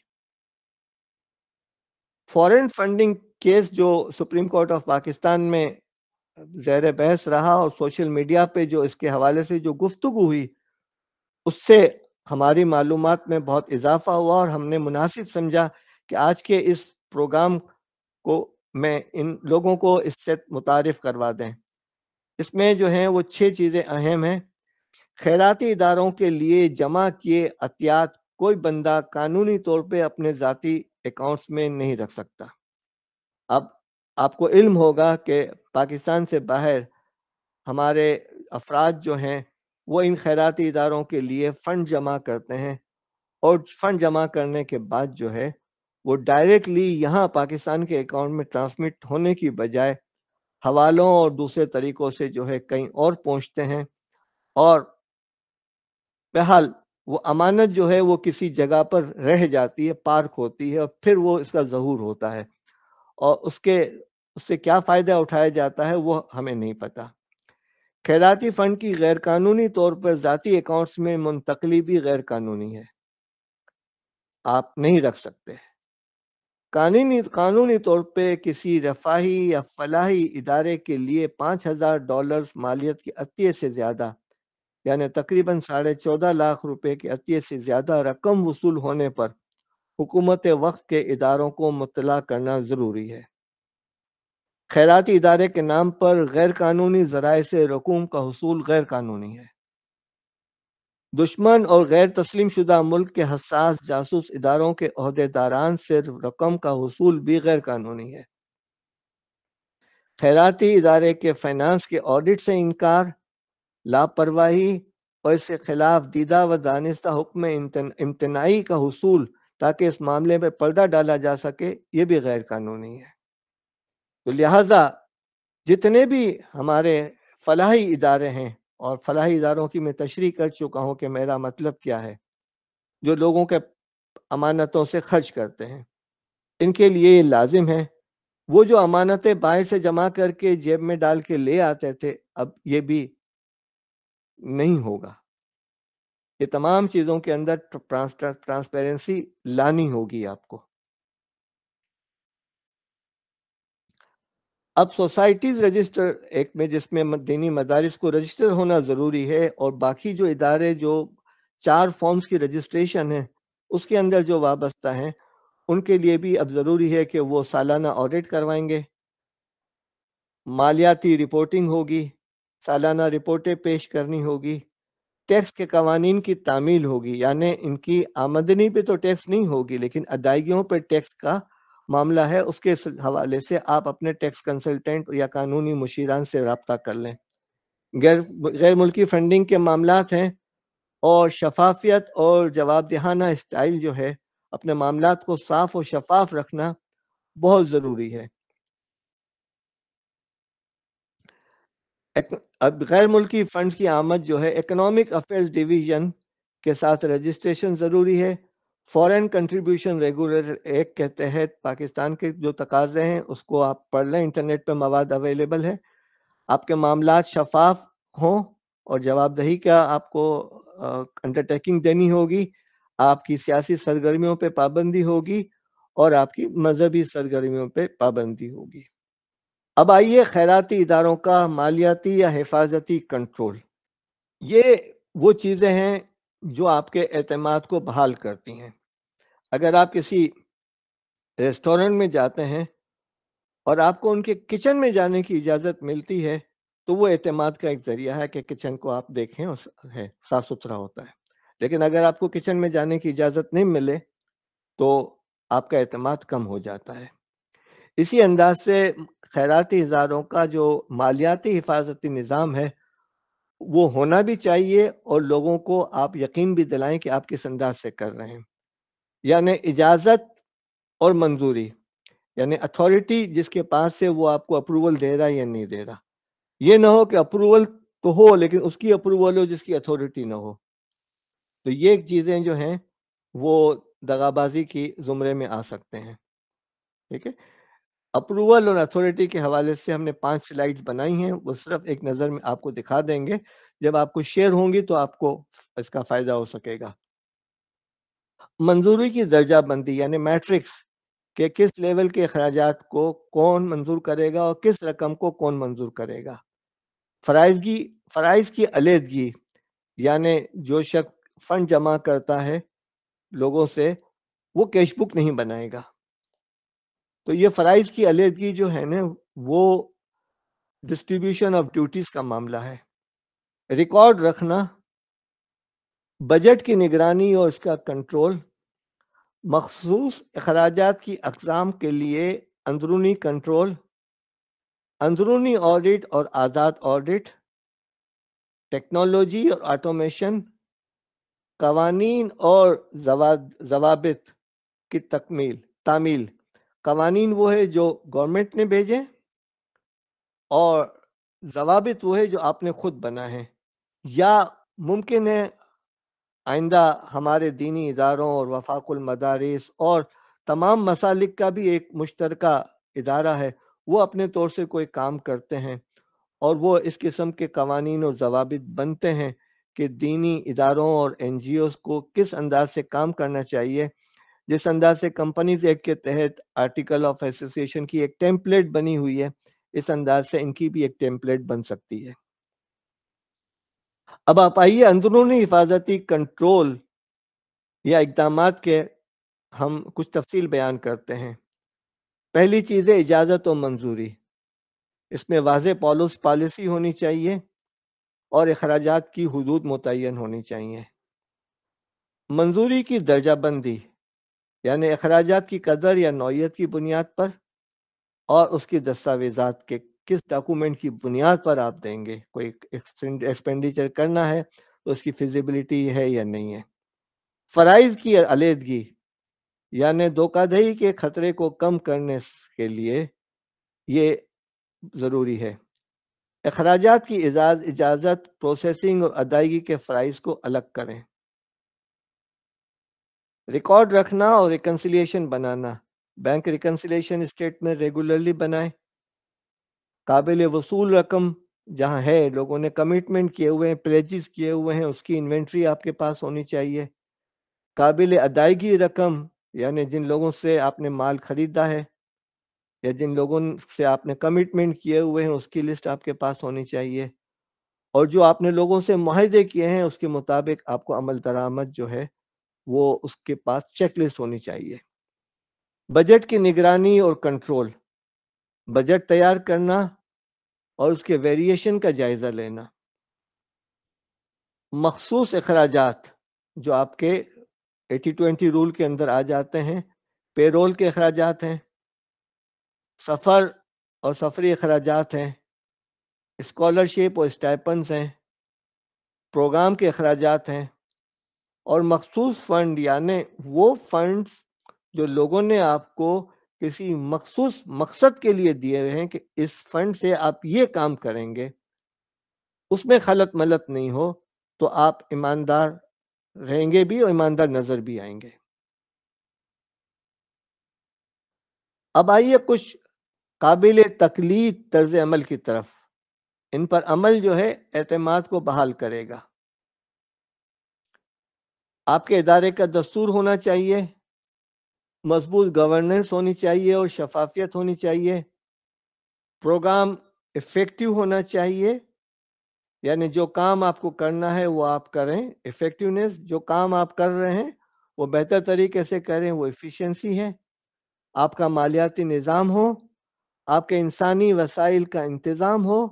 فورن فنڈنگ کیس جو سپریم کورٹ آف پاکستان میں زیر بحث رہا، اور سوشل میڈیا پہ جو اس کے حوالے سے جو گفتگو ہوئی، اس سے ہماری معلومات میں بہت اضافہ ہوا، اور ہم نے مناسب سمجھا کہ آج کے اس پروگرام کو میں ان لوگوں کو اس سے متعارف کروا دیں. اس میں جو ہیں وہ 6 چیزیں اہم ہیں. خیراتی اداروں کے لیے جمع کیے عطیات کوئی بندہ قانونی طور پہ اپنے ذاتی اکاؤنٹس میں نہیں رکھ سکتا. اب آپ کو علم ہوگا کہ پاکستان سے باہر ہمارے افراد جو ہیں وہ ان خیراتی اداروں کے لیے فنڈ جمع کرتے ہیں، اور فنڈ جمع کرنے کے بعد جو ہے وہ ڈائریکٹلی یہاں پاکستان کے اکاؤنٹ میں ٹرانسمٹ ہونے کی بجائے حوالوں اور دوسرے طریقوں سے جو ہے کہیں اور پہنچتے ہیں، اور بہرحال وہ امانت جو ہے وہ کسی جگہ پر رہ جاتی ہے، پارک ہوتی ہے، اور پھر وہ اس کا ظہور ہوتا ہے، اور اس سے کیا فائدہ اٹھایا جاتا ہے وہ ہمیں نہیں پتا. خیراتی فنڈ کی غیر قانونی طور پر ذاتی اکاؤنٹس میں منتقلی بھی غیر قانونی ہے، آپ نہیں رکھ سکتے. قانونی طور پہ کسی رفاہی یا فلاحی ادارے کے لیے $5,000 مالیت کے عطیے سے زیادہ، یعنی تقریباً 14.5 روپے کے عطیے سے زیادہ رقم وصول ہونے پر حکومت وقت کے اداروں کو مطلع کرنا ضروری ہے. خیراتی ادارے کے نام پر غیر قانونی ذرائع سے رقوم کا حصول غیر قانونی ہے. دشمن اور غیر تسلیم شدہ ملک کے حساس جاسوس اداروں کے عہدیداران سے رقم کا حصول بھی غیر قانونی ہے. خیراتی ادارے کے فائنانس کے آڈٹ سے انکار، لاپرواہی اور اس کے خلاف دیدہ و دانستہ حکم امتناعی کا حصول تاکہ اس معاملے میں پردہ ڈالا جا سکے، یہ بھی غیر قانونی ہے. تو لہٰذا جتنے بھی ہمارے فلاحی ادارے ہیں، اور فلاحی اداروں کی میں تشریح کر چکا ہوں کہ میرا مطلب کیا ہے، جو لوگوں کے امانتوں سے خرچ کرتے ہیں، ان کے لیے یہ لازم ہے. وہ جو امانتیں بائیں سے جمع کر کے جیب میں ڈال کے لے آتے تھے، اب یہ بھی نہیں ہوگا. یہ تمام چیزوں کے اندر ٹرانسپیرنسی لانی ہوگی آپ کو. اب سوسائٹیز رجسٹر ایک میں، جس میں دینی مدارس کو رجسٹر ہونا ضروری ہے، اور باقی جو ادارے جو 4 فارمز کی رجسٹریشن ہے اس کے اندر جو وابستہ ہیں، ان کے لیے بھی اب ضروری ہے کہ وہ سالانہ آڈٹ کروائیں گے، مالیاتی رپورٹنگ ہوگی، سالانہ رپورٹیں پیش کرنی ہوگی، ٹیکس کے قوانین کی تعمیل ہوگی، یعنی ان کی آمدنی پہ تو ٹیکس نہیں ہوگی لیکن ادائیگیوں پہ ٹیکس کا معاملہ ہے، اس کے حوالے سے آپ اپنے ٹیکس کنسلٹنٹ یا قانونی مشیران سے رابطہ کر لیں۔ غیر ملکی فنڈنگ کے معاملات ہیں، اور شفافیت اور جواب دہانہ اسٹائل جو ہے، اپنے معاملات کو صاف و شفاف رکھنا بہت ضروری ہے۔ اب غیر ملکی فنڈز کی آمد جو ہے اکنامک افیئرز ڈویژن کے ساتھ رجسٹریشن ضروری ہے۔ فورن کنٹریبیوشن ریگولیٹر ایکٹ کے تحت پاکستان کے جو تقاضے ہیں اس کو آپ پڑھ لیں، انٹرنیٹ پہ مواد اویلیبل ہے۔ آپ کے معاملات شفاف ہوں اور جواب دہی کا آپ کو انڈرٹیکنگ دینی ہوگی، آپ کی سیاسی سرگرمیوں پہ پابندی ہوگی اور آپ کی مذہبی سرگرمیوں پہ پابندی ہوگی۔ اب آئیے خیراتی اداروں کا مالیاتی یا حفاظتی کنٹرول۔ یہ وہ چیزیں ہیں جو آپ کے اعتماد کو بحال کرتی ہیں۔ اگر آپ کسی ریسٹورنٹ میں جاتے ہیں اور آپ کو ان کے کچن میں جانے کی اجازت ملتی ہے تو وہ اعتماد کا ایک ذریعہ ہے کہ کچن کو آپ دیکھیں اور صاف ستھرا ہوتا ہے۔ لیکن اگر آپ کو کچن میں جانے کی اجازت نہیں ملے تو آپ کا اعتماد کم ہو جاتا ہے۔ اسی انداز سے خیراتی اداروں کا جو مالیاتی حفاظتی نظام ہے وہ ہونا بھی چاہیے، اور لوگوں کو آپ یقین بھی دلائیں کہ آپ کس انداز سے کر رہے ہیں۔ یعنی اجازت اور منظوری، یعنی اتھارٹی جس کے پاس سے وہ آپ کو اپروول دے رہا ہے یا نہیں دے رہا۔ یہ نہ ہو کہ اپروول تو ہو لیکن اس کی اپروول ہو جس کی اتھارٹی نہ ہو۔ تو یہ چیزیں جو ہیں وہ دغابازی کی زمرے میں آ سکتے ہیں۔ ٹھیک ہے، اپروول اور اتھارٹی کے حوالے سے ہم نے 5 سلائیڈز بنائی ہیں، وہ صرف ایک نظر میں آپ کو دکھا دیں گے، جب آپ کو شیئر ہوں گی تو آپ کو اس کا فائدہ ہو سکے گا۔ منظوری کی درجہ بندی یعنی میٹرکس کہ کس لیول کے اخراجات کو کون منظور کرے گا اور کس رقم کو کون منظور کرے گا۔ فرائض کی علیحدگی، یعنی جو شخص فنڈ جمع کرتا ہے لوگوں سے وہ کیش بک نہیں بنائے گا۔ تو یہ فرائض کی علیحدگی جو ہے نا وہ ڈسٹریبیوشن آف ڈیوٹیز کا معاملہ ہے۔ ریکارڈ رکھنا، بجٹ کی نگرانی اور اس کا کنٹرول، مخصوص اخراجات کی اقسام کے لیے اندرونی کنٹرول، اندرونی آڈٹ اور آزاد آڈٹ، ٹیکنالوجی اور آٹومیشن، قوانین اور ضوابط کی تعمیل۔ قوانین وہ ہے جو گورنمنٹ نے بھیجے اور ضوابط وہ ہے جو آپ نے خود بنا ہے، یا ممکن ہے آئندہ ہمارے دینی اداروں اور وفاق المدارس اور تمام مسالک کا بھی ایک مشترکہ ادارہ ہے، وہ اپنے طور سے کوئی کام کرتے ہیں اور وہ اس قسم کے قوانین اور ضوابط بنتے ہیں کہ دینی اداروں اور این جی اوز کو کس انداز سے کام کرنا چاہیے۔ جس انداز سے کمپنیز ایکٹ کے تحت آرٹیکل آف ایسوسیشن کی ایک ٹیمپلیٹ بنی ہوئی ہے، اس انداز سے ان کی بھی ایک ٹیمپلیٹ بن سکتی ہے۔ اب آپ آئیے اندرونی حفاظتی کنٹرول یا اقدامات کے ہم کچھ تفصیل بیان کرتے ہیں۔ پہلی چیز ہے اجازت و منظوری۔ اس میں واضح پالیسی ہونی چاہیے اور اخراجات کی حدود متعین ہونی چاہیے۔ منظوری کی درجہ بندی، یعنی اخراجات کی قدر یا نوعیت کی بنیاد پر اور اس کی دستاویزات کے کس ڈاکومنٹ کی بنیاد پر آپ دیں گے۔ کوئی ایکسپینڈیچر کرنا ہے تو اس کی فیزیبلٹی ہے یا نہیں ہے۔ فرائض کی علیحدگی، یعنی دھوکہ دہی کے خطرے کو کم کرنے کے لیے یہ ضروری ہے۔ اخراجات کی اجازت، پروسیسنگ اور ادائیگی کے فرائض کو الگ کریں۔ ریکارڈ رکھنا اور ریکنسیلیشن بنانا، بینک ریکنسیلیشن اسٹیٹمنٹ ریگولرلی بنائیں۔ قابل وصول رقم جہاں ہے، لوگوں نے کمٹمنٹ کیے ہوئے ہیں، پلیجز کیے ہوئے ہیں، اس کی انوینٹری آپ کے پاس ہونی چاہیے۔ قابل ادائیگی رقم، یعنی جن لوگوں سے آپ نے مال خریدا ہے یا جن لوگوں سے آپ نے کمٹمنٹ کیے ہوئے ہیں اس کی لسٹ آپ کے پاس ہونی چاہیے، اور جو آپ نے لوگوں سے معاہدے کیے ہیں اس کے مطابق آپ کو عمل درآمد جو ہے وہ اس کے پاس چیک لسٹ ہونی چاہیے۔ بجٹ کی نگرانی اور کنٹرول، بجٹ تیار کرنا اور اس کے ویریشن کا جائزہ لینا. مخصوص اخراجات جو آپ کے 80-20 رول کے اندر آ جاتے ہیں، پے رول کے اخراجات ہیں، سفر اور سفری اخراجات ہیں، اسکالرشپ اور اسٹائپنز ہیں، پروگرام کے اخراجات ہیں، اور مخصوص فنڈ یعنی وہ فنڈز جو لوگوں نے آپ کو کسی مخصوص مقصد کے لیے دیے ہوئے ہیں کہ اس فنڈ سے آپ یہ کام کریں گے، اس میں خلط ملط نہیں ہو تو آپ ایماندار رہیں گے بھی اور ایماندار نظر بھی آئیں گے. اب آئیے کچھ قابل تقلید طرز عمل کی طرف. ان پر عمل جو ہے اعتماد کو بحال کرے گا. آپ کے ادارے کا دستور ہونا چاہیے، مضبوط گورننس ہونی چاہیے اور شفافیت ہونی چاہیے، پروگرام افیکٹو ہونا چاہیے، یعنی جو کام آپ کو کرنا ہے وہ آپ کریں، افیکٹونیس، جو کام آپ کر رہے ہیں وہ بہتر طریقے سے کریں، وہ ایفیشنسی ہے، آپ کا مالیاتی نظام ہو، آپ کے انسانی وسائل کا انتظام ہو،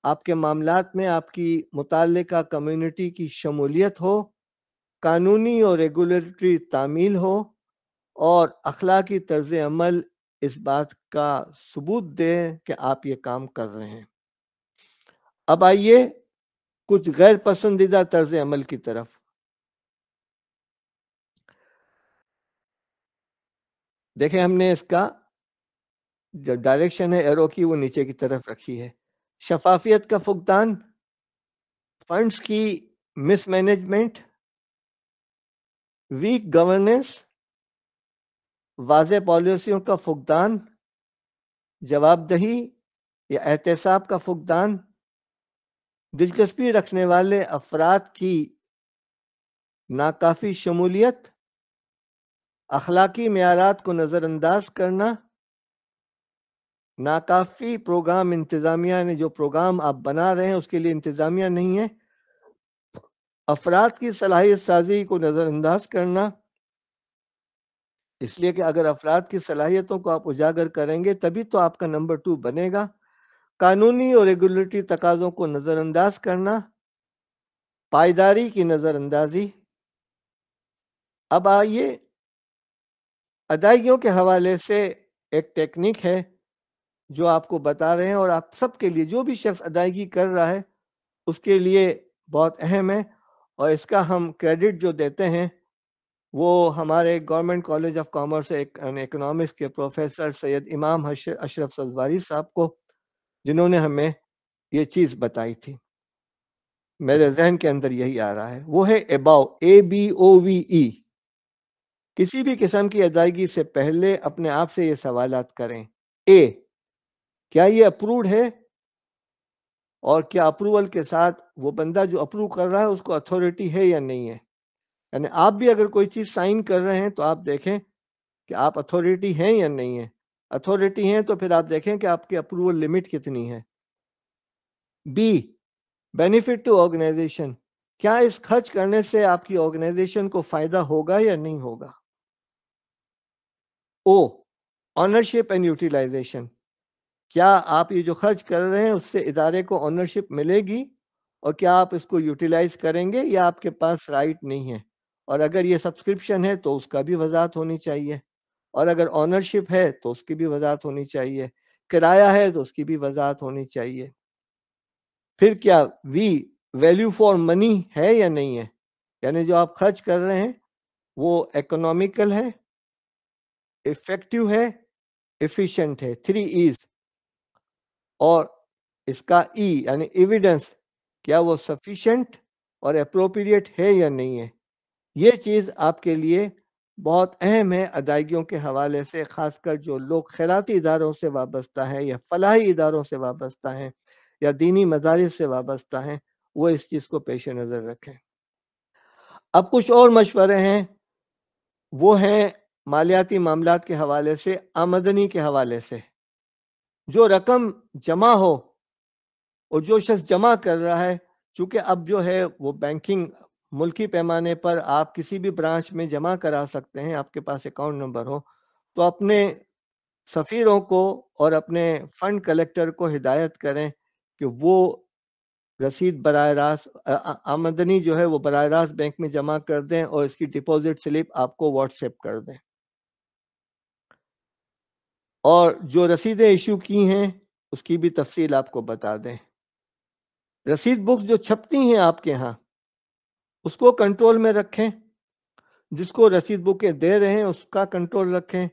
آپ کے معاملات میں آپ کی متعلقہ کمیونٹی کی شمولیت ہو، قانونی اور ریگولیٹری تعمیل ہو، اور اخلاقی طرز عمل اس بات کا ثبوت دے کہ آپ یہ کام کر رہے ہیں. اب آئیے کچھ غیر پسندیدہ طرز عمل کی طرف. دیکھیں ہم نے اس کا جو ڈائریکشن ہے ایرو کی وہ نیچے کی طرف رکھی ہے. شفافیت کا فقدان، فنڈز کی مس مینجمنٹ، ویک گورننس، واضح پالیسیوں کا فقدان، جواب دہی یا احتساب کا فقدان، دلچسپی رکھنے والے افراد کی ناکافی شمولیت، اخلاقی معیارات کو نظر انداز کرنا، ناکافی پروگرام انتظامیہ نے جو پروگرام آپ بنا رہے ہیں اس کے لیے انتظامیہ نہیں ہے، افراد کی صلاحیت سازی کو نظر انداز کرنا، اس لیے کہ اگر افراد کی صلاحیتوں کو آپ اجاگر کریں گے تبھی تو آپ کا نمبر 2 بنے گا، قانونی اور ریگولیٹری تقاضوں کو نظر انداز کرنا، پائیداری کی نظر اندازی. اب آئیے ادائیگیوں کے حوالے سے ایک ٹیکنیک ہے جو آپ کو بتا رہے ہیں اور آپ سب کے لیے جو بھی شخص ادائیگی کر رہا ہے اس کے لیے بہت اہم ہے، اور اس کا ہم کریڈٹ جو دیتے ہیں وہ ہمارے government college of commerce economics کے پروفیسر سید امام اشرف سزواری صاحب کو، جنہوں نے ہمیں یہ چیز بتائی تھی. میرے ذہن کے اندر یہی آ رہا ہے، وہ ہے اباؤ، ABOVE. کسی بھی قسم کی ادائیگی سے پہلے اپنے آپ سے یہ سوالات کریں. اے، کیا یہ اپرووڈ ہے؟ اور کیا اپروول کے ساتھ وہ بندہ جو اپروو کر رہا ہے اس کو اتھارٹی ہے یا نہیں ہے؟ یعنی آپ بھی اگر کوئی چیز سائن کر رہے ہیں تو آپ دیکھیں کہ آپ اتھارٹی ہیں یا نہیں ہے. اتھارٹی ہیں تو پھر آپ دیکھیں کہ آپ کی اپروول لمٹ کتنی ہے. بی، بینیفٹ ٹو آرگنائزیشن، کیا اس خرچ کرنے سے آپ کی آرگنائزیشن کو فائدہ ہوگا یا نہیں ہوگا. او، آنرشپ اینڈ یوٹیلائزیشن، کیا آپ یہ جو خرچ کر رہے ہیں اس سے ادارے کو آنرشپ ملے گی اور کیا آپ اس کو یوٹیلائز کریں گے یا آپ کے پاس رائٹ نہیں ہے. اور اگر یہ سبسکرپشن ہے تو اس کا بھی وضاحت ہونی چاہیے، اور اگر آنرشپ ہے تو اس کی بھی وضاحت ہونی چاہیے، کرایہ ہے تو اس کی بھی وضاحت ہونی چاہیے. پھر کیا وی، ویلیو فار منی ہے یا نہیں ہے، یعنی جو آپ خرچ کر رہے ہیں وہ اکنامیکل ہے، افیکٹو ہے، ایفیشنٹ ہے، 3 ایز. اور اس کا ای یعنی ایویڈنس، کیا وہ سفیشینٹ اور اپروپریٹ ہے یا نہیں ہے. یہ چیز آپ کے لیے بہت اہم ہے ادائیگیوں کے حوالے سے، خاص کر جو لوگ خیراتی اداروں سے وابستہ ہیں یا فلاحی اداروں سے وابستہ ہیں یا دینی مدارس سے وابستہ ہیں، وہ اس چیز کو پیش نظر رکھیں. اب کچھ اور مشورے ہیں، وہ ہیں مالیاتی معاملات کے حوالے سے، آمدنی کے حوالے سے. جو رقم جمع ہو اور جو شخص جمع کر رہا ہے، چونکہ اب جو ہے وہ بینکنگ ملکی پیمانے پر آپ کسی بھی برانچ میں جمع کرا سکتے ہیں، آپ کے پاس اکاؤنٹ نمبر ہو، تو اپنے سفیروں کو اور اپنے فنڈ کلیکٹر کو ہدایت کریں کہ وہ رسید براہ راست آمدنی جو ہے وہ براہ راست بینک میں جمع کر دیں اور اس کی ڈپازٹ سلپ آپ کو واٹس ایپ کر دیں، اور جو رسیدیں ایشو کی ہیں اس کی بھی تفصیل آپ کو بتا دیں۔ رسید بکس جو چھپتی ہیں آپ کے ہاں اس کو کنٹرول میں رکھیں، جس کو رسید بکیں دے رہے ہیں اس کا کنٹرول رکھیں،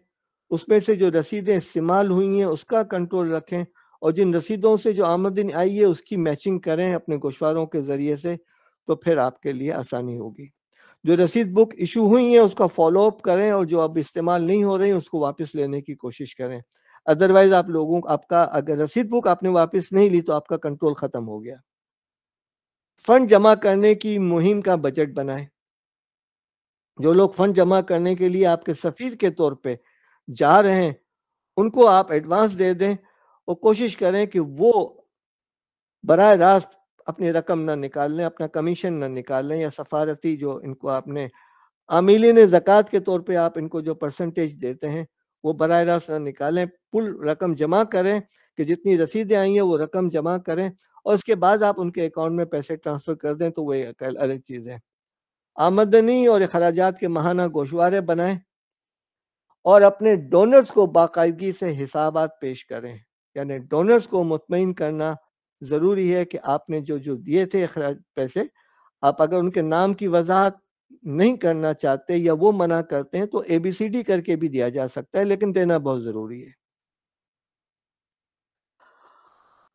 اس میں سے جو رسیدیں استعمال ہوئی ہیں اس کا کنٹرول رکھیں، اور جن رسیدوں سے جو آمدنی آئی ہے اس کی میچنگ کریں اپنے گوشواروں کے ذریعے سے، تو پھر آپ کے لیے آسانی ہوگی۔ جو رسید بک ایشو ہوئی ہیں اس کا فالو اپ کریں، اور جو اب استعمال نہیں ہو رہی ہیں اس کو واپس لینے کی کوشش کریں۔ ادروائز آپ کا اگر رسید بک آپ نے واپس نہیں لی تو آپ کا کنٹرول ختم ہو گیا۔ فنڈ جمع کرنے کی مہم کا بجٹ بنائیں۔ جو لوگ فنڈ جمع کرنے کے لیے آپ کے سفیر کے طور پہ جا رہے ہیں ان کو آپ ایڈوانس دے دیں، اور کوشش کریں کہ وہ براہ راست اپنی رقم نہ نکال لیں، اپنا کمیشن نہ نکال لیں، یا سفارتی جو ان کو آپ نے عاملین زکوٰۃ کے طور پہ آپ ان کو جو پرسنٹیج دیتے ہیں وہ براہ راست نہ نکالیں، پل رقم جمع کریں کہ جتنی رسیدیں آئی ہیں وہ رقم جمع کریں، اور اس کے بعد آپ ان کے اکاؤنٹ میں پیسے ٹرانسفر کر دیں تو وہ ایک الگ چیز ہے۔ آمدنی اور اخراجات کے ماہانہ گوشوارے بنائیں، اور اپنے ڈونرز کو باقاعدگی سے حسابات پیش کریں، یعنی ڈونرز کو مطمئن کرنا ضروری ہے کہ آپ نے جو دیے تھے اخراج پیسے، آپ اگر ان کے نام کی وضاحت نہیں کرنا چاہتے یا وہ منع کرتے ہیں تو ABCD کر کے بھی دیا جا سکتا ہے، لیکن دینا بہت ضروری ہے۔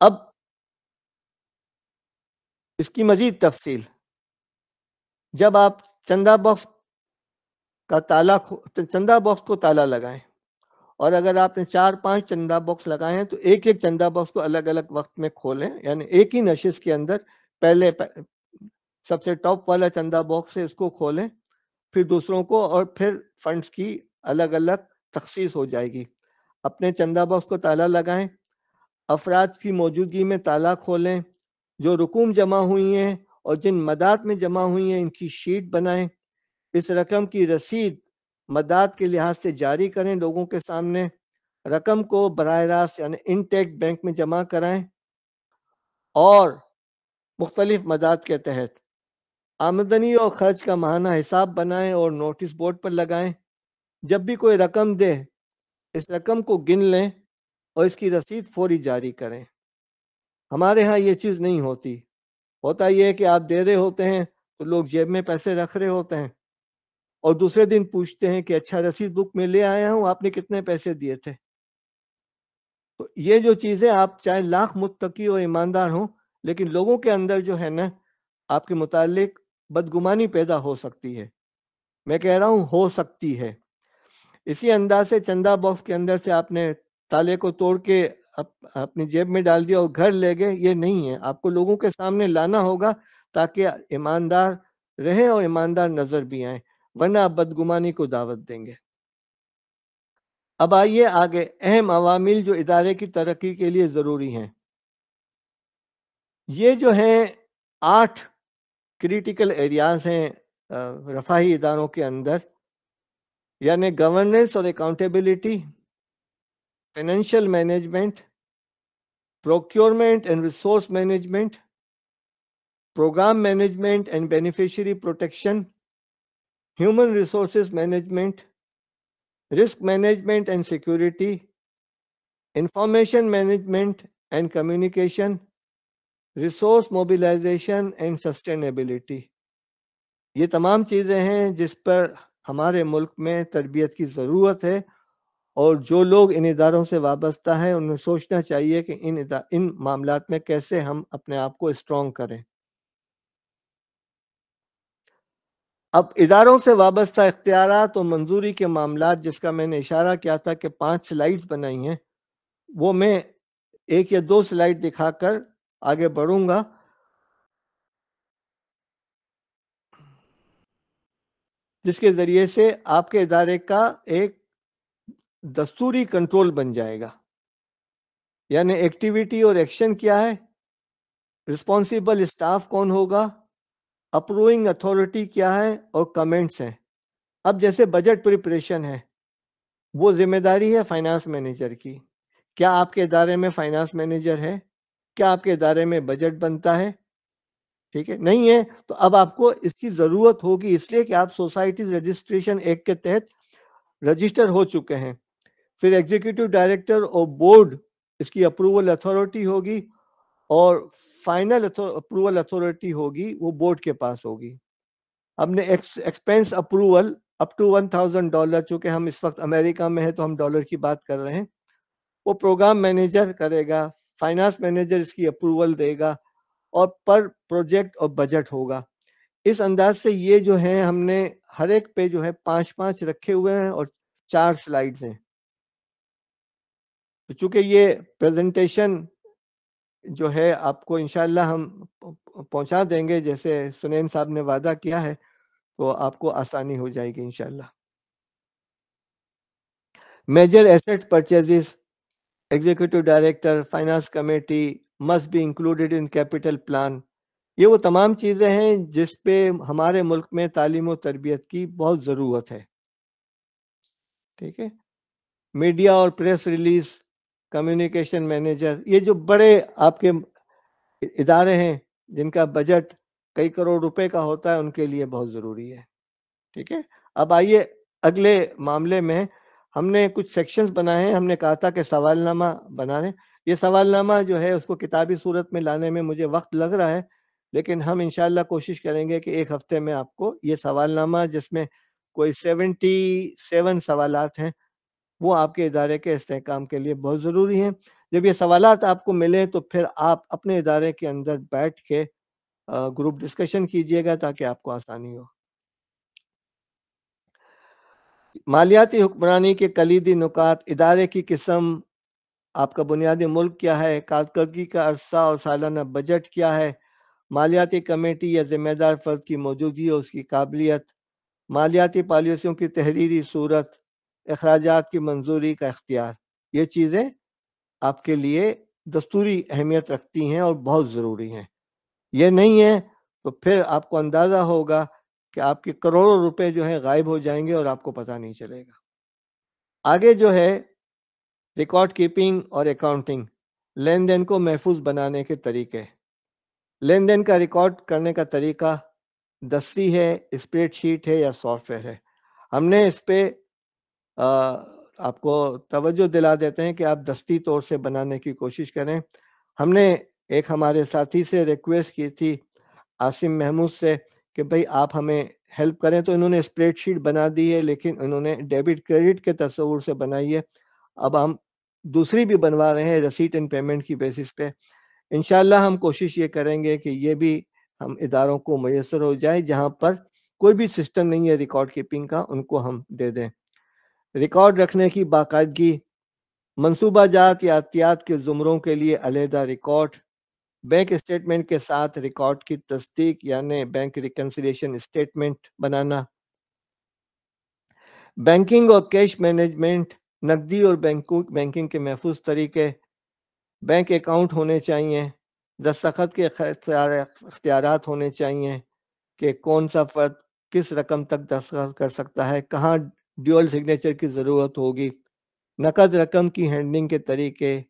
اب اس کی مزید تفصیل، جب آپ چندہ باکس چندہ باکس کو تالا لگائیں، اور اگر آپ نے 4-5 چندہ باکس لگائے ہیں تو ایک ایک چندہ باکس کو الگ الگ وقت میں کھولیں، یعنی ایک ہی نشست کے اندر پہلے سب سے ٹاپ والا چندہ باکس ہے اس کو کھولیں، پھر دوسروں کو، اور پھر فنڈز کی الگ الگ تخصیص ہو جائے گی۔ اپنے چندہ باکس کو تالا لگائیں، افراد کی موجودگی میں تالا کھولیں، جو رقوم جمع ہوئی ہیں اور جن مدات میں جمع ہوئی ہیں ان کی شیٹ بنائیں، اس رقم کی رسید مدات کے لحاظ سے جاری کریں لوگوں کے سامنے، رقم کو براہ راست یعنی انٹیکٹ بینک میں جمع کرائیں، اور مختلف مدات کے تحت آمدنی اور خرچ کا ماہانہ حساب بنائیں اور نوٹس بورڈ پر لگائیں۔ جب بھی کوئی رقم دے اس رقم کو گن لیں اور اس کی رسید فوری جاری کریں۔ ہمارے ہاں یہ چیز نہیں ہوتی، ہوتا یہ ہے کہ آپ دے رہے ہوتے ہیں تو لوگ جیب میں پیسے رکھ رہے ہوتے ہیں، اور دوسرے دن پوچھتے ہیں کہ اچھا رسید بک میں لے آیا ہوں، آپ نے کتنے پیسے دیے تھے؟ تو یہ جو چیزیں، آپ چاہے لاکھ متقی اور ایماندار ہوں لیکن لوگوں کے اندر جو ہے نا آپ کے متعلق بدگمانی پیدا ہو سکتی ہے، میں کہہ رہا ہوں ہو سکتی ہے۔ اسی انداز سے چندہ باکس کے اندر سے آپ نے تالے کو توڑ کے اپنی جیب میں ڈال دیا اور گھر لے گئے، یہ نہیں ہے، آپ کو لوگوں کے سامنے لانا ہوگا تاکہ ایماندار رہیں اور ایماندار نظر بھی آئیں، ورنہ آپ بدگمانی کو دعوت دیں گے۔ اب آئیے آگے، اہم عوامل جو ادارے کی ترقی کے لیے ضروری ہیں۔ یہ جو ہیں 8 کریٹیکل ایریاز ہیں رفاہی اداروں کے اندر، یعنی گورننس اور accountability, financial management, procurement and resource management, programme management and beneficiary protection, human resources management, risk management and security, information management and communication, resource mobilisation and sustainability. یہ تمام چیزیں ہیں جس پر ہمارے ملک میں تربیت کی ضرورت ہے، اور جو لوگ ان اداروں سے وابستہ ہیں انہیں سوچنا چاہیے کہ ان معاملات میں کیسے ہم اپنے آپ کو اسٹرانگ کریں۔ اب اداروں سے وابستہ اختیارات اور منظوری کے معاملات، جس کا میں نے اشارہ کیا تھا کہ 5 سلائیڈز بنائی ہیں، وہ میں 1 یا 2 سلائیڈ دکھا کر آگے بڑھوں گا، جس کے ذریعے سے آپ کے ادارے کا ایک دستوری کنٹرول بن جائے گا، یعنی ایکٹیویٹی اور ایکشن کیا ہے، رسپانسیبل اسٹاف کون ہوگا، اپروونگ اتھارٹی کیا ہے، اور کمنٹس ہیں۔ اب جیسے بجٹ پریپریشن ہے، وہ ذمہ داری ہے فائنانس مینیجر کی۔ کیا آپ کے ادارے میں فائنانس مینیجر ہے؟ کیا آپ کے ادارے میں بجٹ بنتا ہے؟ ٹھیک ہے، نہیں ہے تو اب آپ کو اس کی ضرورت ہوگی، اس لیے کہ آپ سوسائٹیز رجسٹریشن ایکٹ کے تحت رجسٹر ہو چکے ہیں. پھر ایگزیکٹو ڈائریکٹر اور بورڈ اس کی اپروول اتھارٹی ہوگی، اور فائنل اپروول اتھارٹی ہوگی وہ بورڈ کے پاس ہوگی. ہم نے ایکسپینس اپروول اپ ٹو $1000، چونکہ ہم اس وقت امریکہ میں ہیں تو ہم ڈالر کی بات کر رہے ہیں، وہ پروگرام مینیجر کرے گا، فائنانس مینیجر اس کی اپروول دے گا، اور پر پروجیکٹ اور بجٹ ہوگا. اس انداز سے یہ جو ہیں ہم نے ہر ایک پہ جو ہے 5 رکھے ہوئے ہیں اور 4 سلائیڈز ہیں. چونکہ یہ پریزنٹیشن جو ہے آپ کو انشاءاللہ ہم پہنچا دیں گے، جیسے سنین صاحب نے وعدہ کیا ہے، تو آپ کو آسانی ہو جائے گی انشاءاللہ. Major asset purchases, executive director, finance committee must be included in capital plan. یہ وہ تمام چیزیں ہیں جس پہ ہمارے ملک میں تعلیم و تربیت کی بہت ضرورت ہے. ٹھیک ہے، میڈیا اور پریس ریلیز، کمیونیکیشن مینیجر، یہ جو بڑے آپ کے ادارے ہیں جن کا بجٹ کئی کروڑ روپے کا ہوتا ہے، ان کے لیے بہت ضروری ہے. ٹھیک ہے، اب آئیے اگلے معاملے میں. ہم نے کچھ سیکشنز بنائے ہیں، ہم نے کہا تھا کہ سوال نامہ بنانے. یہ سوال نامہ جو ہے اس کو کتابی صورت میں لانے میں مجھے وقت لگ رہا ہے، لیکن ہم انشاءاللہ کوشش کریں گے کہ ایک ہفتے میں آپ کو یہ سوال نامہ، جس میں کوئی 77 سوالات ہیں، وہ آپ کے ادارے کے استحکام کے لیے بہت ضروری ہیں. جب یہ سوالات آپ کو ملیں تو پھر آپ اپنے ادارے کے اندر بیٹھ کے گروپ ڈسکشن کیجئے گا تاکہ آپ کو آسانی ہو. مالیاتی حکمرانی کے کلیدی نکات، ادارے کی قسم، آپ کا بنیادی ملک کیا ہے، کارکردگی کا عرصہ اور سالانہ بجٹ کیا ہے، مالیاتی کمیٹی یا ذمہ دار فرد کی موجودگی اور اس کی قابلیت، مالیاتی پالیسیوں کی تحریری صورت، اخراجات کی منظوری کا اختیار. یہ چیزیں آپ کے لیے دستوری اہمیت رکھتی ہیں اور بہت ضروری ہیں. یہ نہیں ہے تو پھر آپ کو اندازہ ہوگا کہ آپ کے کروڑوں روپے جو ہیں غائب ہو جائیں گے اور آپ کو پتہ نہیں چلے گا. آگے جو ہے ریکارڈ کیپنگ اور اکاؤنٹنگ، لین دین کو محفوظ بنانے کے طریقے. لین دین کا ریکارڈ کرنے کا طریقہ دستی ہے، اسپریڈ شیٹ ہے یا سافٹ ویئر ہے. ہم نے اس پہ آپ کو توجہ دلا دیتے ہیں کہ آپ دستی طور سے بنانے کی کوشش کریں. ہم نے ایک ہمارے ساتھی سے ریکویسٹ کی تھی، عاصم محمود سے، کہ بھئی آپ ہمیں ہیلپ کریں، تو انہوں نے اسپریڈ شیٹ بنا دی ہے، لیکن انہوں نے ڈیبٹ کریڈٹ کے تصور سے بنائی ہے. اب ہم دوسری بھی بنوا رہے ہیں ریسیٹ اینڈ پیمنٹ کی بیسس پہ. انشاءاللہ ہم کوشش یہ کریں گے کہ یہ بھی ہم اداروں کو میسر ہو جائے جہاں پر کوئی بھی سسٹم نہیں ہے ریکارڈ کیپنگ کا، ان کو ہم دے دیں. ریکارڈ رکھنے کی باقاعدگی، منصوبہ جات یا احتیاط کے زمروں کے لیے علیحدہ ریکارڈ، بینک اسٹیٹمنٹ کے ساتھ ریکارڈ کی تصدیق یعنی بینک ریکنسیلیشن اسٹیٹمنٹ بنانا. بینکنگ اور کیش مینجمنٹ، نقدی اور بینکنگ کے محفوظ طریقے. بینک اکاؤنٹ ہونے چاہیے، دستخط کے اختیارات ہونے چاہیے کہ کون سا فرد کس رقم تک دستخط کر سکتا ہے، کہاں ڈیول سگنیچر کی ضرورت ہوگی، نقد رقم کی ہینڈلنگ کے طریقے،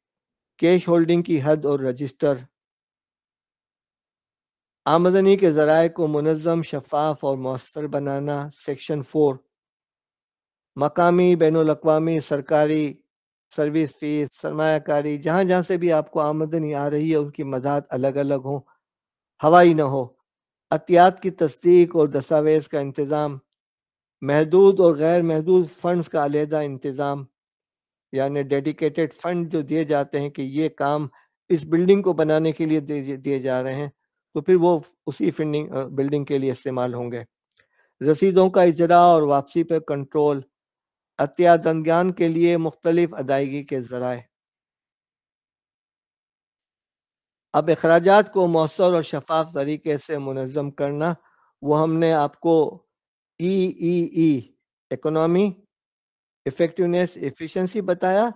کیش ہولڈنگ کی حد اور رجسٹر. آمدنی کے ذرائع کو منظم، شفاف اور مؤثر بنانا، سیکشن 4. مقامی، بین الاقوامی، سرکاری سروس فیس، سرمایہ کاری، جہاں جہاں سے بھی آپ کو آمدنی آ رہی ہے ان کی مداد الگ الگ ہوں، ہوائی نہ ہو. عطیات کی تصدیق اور دستاویز کا انتظام، محدود اور غیر محدود فنڈز کا علیحدہ انتظام، یعنی ڈیڈیکیٹڈ فنڈ جو دیے جاتے ہیں کہ یہ کام اس بلڈنگ کو بنانے کے لیے دیے جا رہے ہیں، تو پھر وہ اسی بلڈنگ کے لیے استعمال ہوں گے. رسیدوں کا اجراء اور واپسی پہ کنٹرول، عطیہ دندگان کے لیے مختلف ادائیگی کے ذرائع. اب اخراجات کو مؤثر اور شفاف طریقے سے منظم کرنا، وہ ہم نے آپ کو ای اکنامی، ایفیکٹونیس، ایفیشنسی بتایا،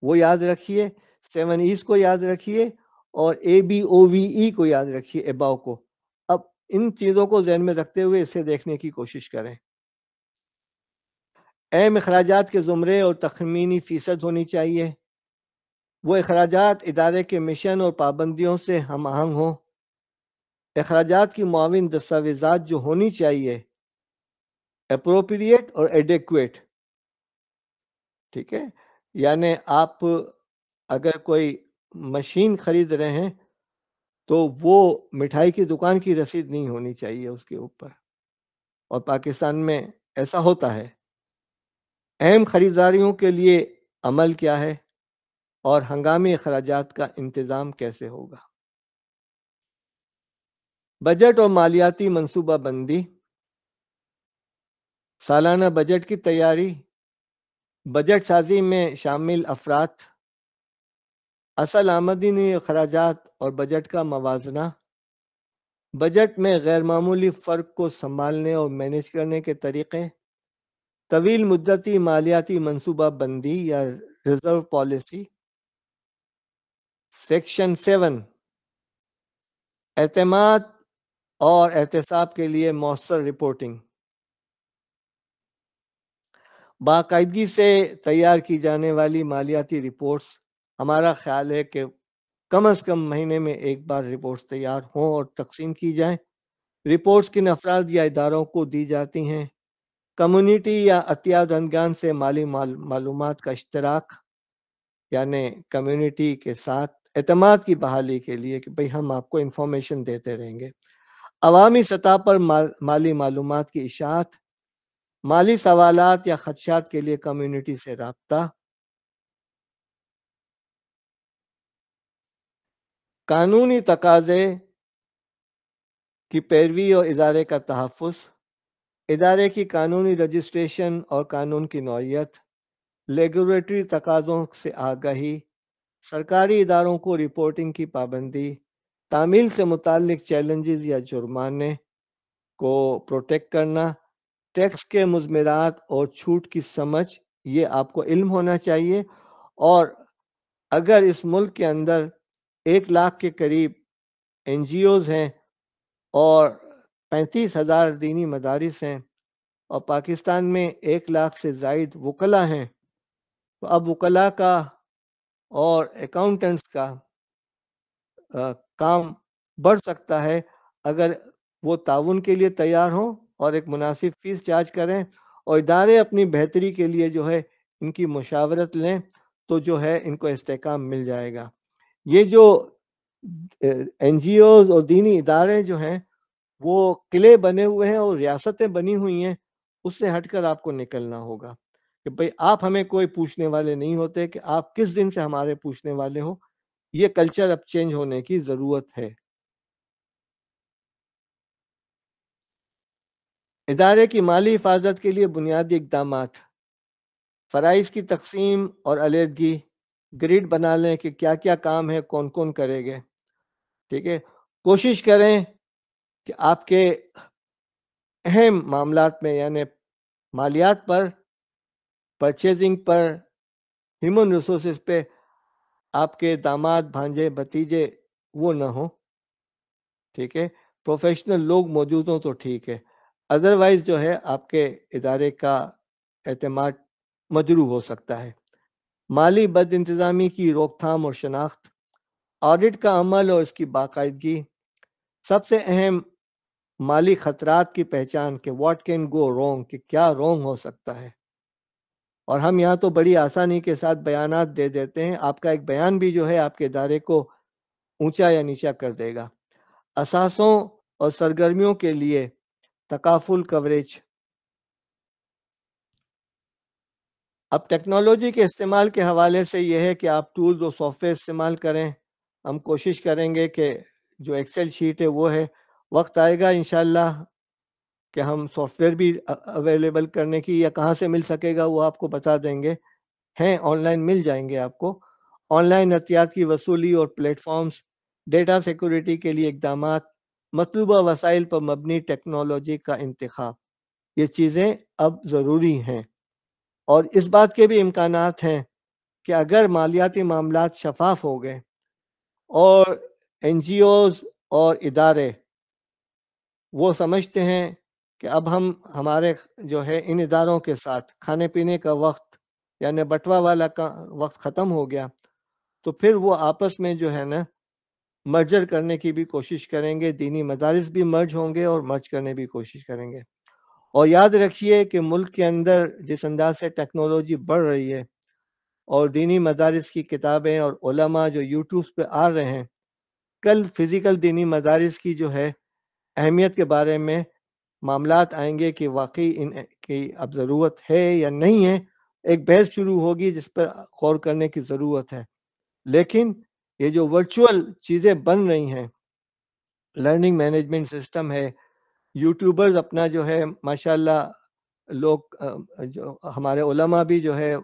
وہ یاد رکھیے. 7 ایز کو یاد رکھیے اور ABOVE کو یاد رکھیے، ایباؤ کو. اب ان چیزوں کو ذہن میں رکھتے ہوئے اسے دیکھنے کی کوشش کریں. اہم اخراجات کے زمرے اور تخمینی فیصد ہونی چاہیے. وہ اخراجات ادارے کے مشن اور پابندیوں سے ہم آہنگ ہوں۔ اخراجات کی معاون دستاویزات جو ہونی چاہیے اپروپریٹ اور ایڈیکویٹ، ٹھیک ہے، یعنی آپ اگر کوئی مشین خرید رہے ہیں تو وہ مٹھائی کی دکان کی رسید نہیں ہونی چاہیے اس کے اوپر، اور پاکستان میں ایسا ہوتا ہے۔ اہم خریداریوں کے لیے عمل کیا ہے اور ہنگامی اخراجات کا انتظام کیسے ہوگا؟ بجٹ اور مالیاتی منصوبہ بندی، سالانہ بجٹ کی تیاری، بجٹ سازی میں شامل افراد، اصل آمدنی اخراجات اور بجٹ کا موازنہ، بجٹ میں غیر معمولی فرق کو سنبھالنے اور مینیج کرنے کے طریقے، طویل مدتی مالیاتی منصوبہ بندی یا ریزرو پالیسی۔ سیکشن 7، اعتماد اور احتساب کے لیے مؤثر رپورٹنگ، باقاعدگی سے تیار کی جانے والی مالیاتی رپورٹس، ہمارا خیال ہے کہ کم از کم مہینے میں ایک بار رپورٹس تیار ہوں اور تقسیم کی جائیں۔ رپورٹس کن افراد یا اداروں کو دی جاتی ہیں؟ کمیونٹی یا عطیہ دہندگان سے مالی معلومات کا اشتراک، یعنی کمیونٹی کے ساتھ اعتماد کی بحالی کے لیے کہ بھئی ہم آپ کو انفارمیشن دیتے رہیں گے۔ عوامی سطح پر مالی معلومات کی اشاعت، مالی سوالات یا خدشات کے لیے کمیونٹی سے رابطہ، قانونی تقاضے کی پیروی اور ادارے کا تحفظ، ادارے کی قانونی رجسٹریشن اور قانون کی نوعیت، ریگولیٹری تقاضوں سے آگاہی، سرکاری اداروں کو رپورٹنگ کی پابندی، تعمیل سے متعلق چیلنجز یا جرمانے کو پروٹیکٹ کرنا، ٹیکس کے مضمرات اور چھوٹ کی سمجھ، یہ آپ کو علم ہونا چاہیے۔ اور اگر اس ملک کے اندر 1 لاکھ کے قریب این جی اوز ہیں اور 35,000 دینی مدارس ہیں اور پاکستان میں 1 لاکھ سے زائد وکلاء ہیں، تو اب وکلاء کا اور اکاؤنٹنٹس کا کام بڑھ سکتا ہے اگر وہ تعاون کے لیے تیار ہوں اور ایک مناسب فیس چارج کریں، اور ادارے اپنی بہتری کے لیے جو ہے ان کی مشاورت لیں، تو جو ہے ان کو استحکام مل جائے گا۔ یہ جو این جی اوز اور دینی ادارے جو ہیں وہ قلعے بنے ہوئے ہیں اور ریاستیں بنی ہوئی ہیں، اس سے ہٹ کر آپ کو نکلنا ہوگا کہ بھئی آپ ہمیں کوئی پوچھنے والے نہیں ہوتے کہ آپ کس دن سے ہمارے پوچھنے والے ہو۔ یہ کلچر اب چینج ہونے کی ضرورت ہے۔ ادارے کی مالی حفاظت کے لیے بنیادی اقدامات، فرائض کی تقسیم اور علیحدگی، گریڈ بنا لیں کہ کیا کیا کام ہے، کون کون کرے گے، ٹھیک ہے۔ کوشش کریں کہ آپ کے اہم معاملات میں، یعنی مالیات پر، پرچیزنگ پر، ہیومن ریسورسز پہ آپ کے داماد، بھانجے، بھتیجے وہ نہ ہوں، ٹھیک ہے۔ پروفیشنل لوگ موجود ہوں تو ٹھیک ہے، ادروائز جو ہے آپ کے ادارے کا اعتماد مجروح ہو سکتا ہے۔ مالی بد انتظامی کی روک تھام اور شناخت، آڈٹ کا عمل اور اس کی باقاعدگی، سب سے اہم مالی خطرات کی پہچان کہ واٹ کین گو رونگ، کہ کیا رونگ ہو سکتا ہے۔ اور ہم یہاں تو بڑی آسانی کے ساتھ بیانات دے دیتے ہیں، آپ کا ایک بیان بھی جو ہے آپ کے ادارے کو اونچا یا نیچا کر دے گا۔ اثاثوں اور سرگرمیوں کے لیے تکافل کوریج، اب ٹیکنالوجی کے استعمال کے حوالے سے یہ ہے کہ آپ ٹولز اور سافٹ ویئر استعمال کریں۔ ہم کوشش کریں گے کہ جو ایکسل شیٹ ہے وہ ہے، وقت آئے گا انشاءاللہ کہ ہم سافٹ ویئر بھی اویلیبل کرنے کی، یا کہاں سے مل سکے گا وہ آپ کو بتا دیں گے، ہیں آن لائن مل جائیں گے آپ کو۔ آن لائن عطیات کی وصولی اور پلیٹ فارمز، ڈیٹا سیکورٹی کے لیے اقدامات، مطلوبہ وسائل پر مبنی ٹیکنالوجی کا انتخاب، یہ چیزیں اب ضروری ہیں۔ اور اس بات کے بھی امکانات ہیں کہ اگر مالیاتی معاملات شفاف ہو گئے اور این جی اوز اور ادارے وہ سمجھتے ہیں کہ اب ہمارے جو ہے ان اداروں کے ساتھ کھانے پینے کا وقت، یعنی بٹوا والا کا وقت ختم ہو گیا، تو پھر وہ آپس میں جو ہے نا مرجر کرنے کی بھی کوشش کریں گے، دینی مدارس بھی مرج ہوں گے اور مرج کرنے بھی کوشش کریں گے۔ اور یاد رکھیے کہ ملک کے اندر جس انداز سے ٹیکنالوجی بڑھ رہی ہے اور دینی مدارس کی کتابیں اور علماء جو یوٹیوب پہ آ رہے ہیں، کل فزیکل دینی مدارس کی جو ہے اہمیت کے بارے میں معاملات آئیں گے کہ واقعی ان کی اب ضرورت ہے یا نہیں ہے، ایک بحث شروع ہوگی جس پر غور کرنے کی ضرورت ہے۔ لیکن یہ جو ورچوئل چیزیں بن رہی ہیں، لرننگ مینجمنٹ سسٹم ہے، یوٹیوبرز اپنا جو ہے ماشاءاللہ لوگ جو ہمارے علماء بھی جو ہے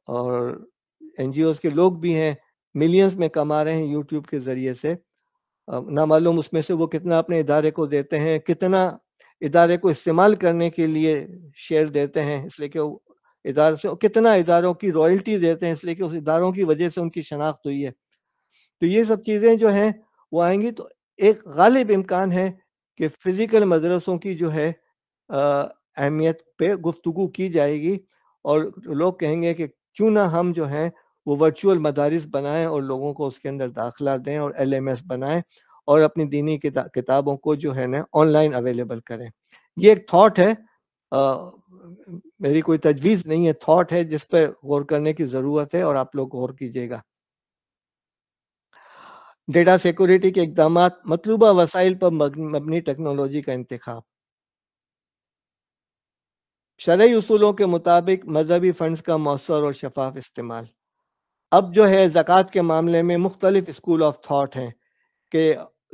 اور این جی اوز کے لوگ بھی ہیں، ملینز میں کما رہے ہیں یوٹیوب کے ذریعے سے۔ نہ معلوم اس میں سے وہ کتنا اپنے ادارے کو دیتے ہیں، کتنا ادارے کو استعمال کرنے کے لیے شیئر دیتے ہیں، اس لیے کہ وہ ادارے سے کتنا اداروں کی رائلٹی دیتے ہیں، اس لیے کہ اس اداروں کی وجہ سے ان کی شناخت ہوئی ہے۔ تو یہ سب چیزیں جو ہیں وہ آئیں گی، تو ایک غالب امکان ہے کہ فزیکل مدرسوں کی جو ہے اہمیت پہ گفتگو کی جائے گی، اور لوگ کہیں گے کہ کیوں نہ ہم جو ہیں وہ ورچوئل مدارس بنائیں اور لوگوں کو اس کے اندر داخلہ دیں اور ایل ایم ایس بنائیں اور اپنی دینی کتابوں کو جو ہے نا آن لائن اویلیبل کریں۔ یہ ایک تھاٹ ہے، میری کوئی تجویز نہیں ہے، تھاٹ ہے جس پہ غور کرنے کی ضرورت ہے، اور آپ لوگ غور کیجیے گا۔ ڈیٹا سیکورٹی کے اقدامات، مطلوبہ وسائل پر مبنی ٹیکنالوجی کا انتخاب، شرعی اصولوں کے مطابق مذہبی فنڈز کا مؤثر اور شفاف استعمال۔ اب جو ہے زکوٰۃ کے معاملے میں مختلف اسکول آف تھاٹ ہیں کہ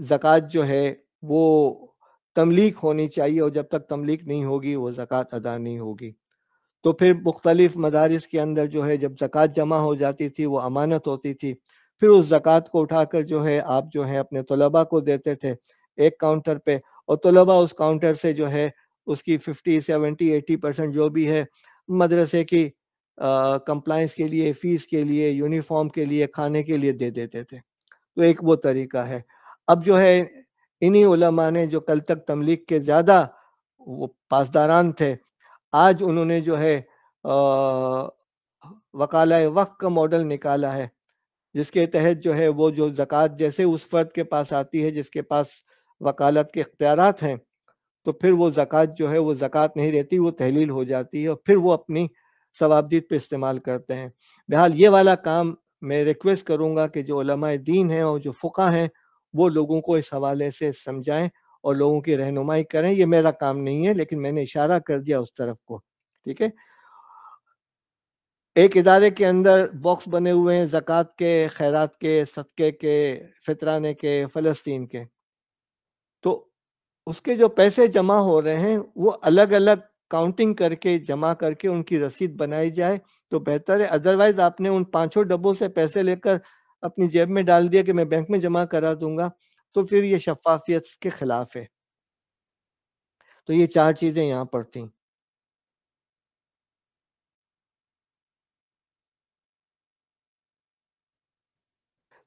زکوٰۃ جو ہے وہ تملیک ہونی چاہیے، اور جب تک تملیک نہیں ہوگی وہ زکوٰۃ ادا نہیں ہوگی۔ تو پھر مختلف مدارس کے اندر جو ہے جب زکوٰۃ جمع ہو جاتی تھی وہ امانت ہوتی تھی، پھر اس زکوٰۃ کو اٹھا کر جو ہے آپ جو ہے اپنے طلباء کو دیتے تھے ایک کاؤنٹر پہ، اور طلباء اس کاؤنٹر سے جو ہے اس کی 50 70 80% جو بھی ہے مدرسے کی کمپلائنس کے لیے، فیس کے لیے، یونیفارم کے لیے، کھانے کے لیے دے دیتے تھے۔ تو ایک وہ طریقہ ہے۔ اب جو ہے انہی علماء نے جو کل تک تملیک کے زیادہ وہ پاسداران تھے، آج انہوں نے جو ہے وکالہ وقف کا ماڈل نکالا ہے، جس کے تحت جو ہے وہ جو زکوٰۃ جیسے اس فرد کے پاس آتی ہے جس کے پاس وکالت کے اختیارات ہیں، تو پھر وہ زکوٰۃ جو ہے وہ زکوٰۃ نہیں رہتی، وہ تحلیل ہو جاتی ہے، اور پھر وہ اپنی ثوابدید پہ استعمال کرتے ہیں۔ بہرحال یہ والا کام میں ریکویسٹ کروں گا کہ جو علماء دین ہیں اور جو فقہ ہیں وہ لوگوں کو اس حوالے سے سمجھائیں اور لوگوں کی رہنمائی کریں۔ یہ میرا کام نہیں ہے، لیکن میں نے اشارہ کر دیا اس طرف کو، ٹھیک ہے۔ ایک ادارے کے اندر باکس بنے ہوئے ہیں زکوٰۃ کے، خیرات کے، صدقے کے، فطرانے کے، فلسطین کے، تو اس کے جو پیسے جمع ہو رہے ہیں وہ الگ الگ کاؤنٹنگ کر کے جمع کر کے ان کی رسید بنائی جائے تو بہتر ہے۔ ادروائز آپ نے ان 5 ڈبوں سے پیسے لے کر اپنی جیب میں ڈال دیا کہ میں بینک میں جمع کرا دوں گا، تو پھر یہ شفافیت کے خلاف ہے۔ تو یہ 4 چیزیں یہاں پر تھیں۔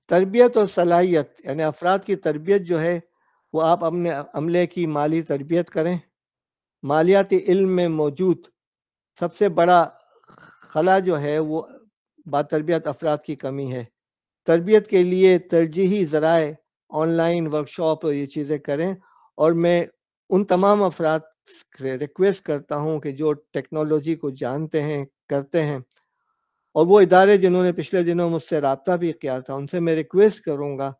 تربیت اور صلاحیت، یعنی افراد کی تربیت جو ہے وہ آپ اپنے عملے کی مالی تربیت کریں۔ مالیاتی علم میں موجود سب سے بڑا خلا جو ہے وہ باتربیت افراد کی کمی ہے۔ تربیت کے لیے ترجیحی ذرائع، آن لائن ورکشاپ اور یہ چیزیں کریں، اور میں ان تمام افراد سے ریکویسٹ کرتا ہوں کہ جو ٹیکنالوجی کو جانتے ہیں، کرتے ہیں، اور وہ ادارے جنہوں نے پچھلے دنوں مجھ سے رابطہ بھی کیا تھا، ان سے میں ریکویسٹ کروں گا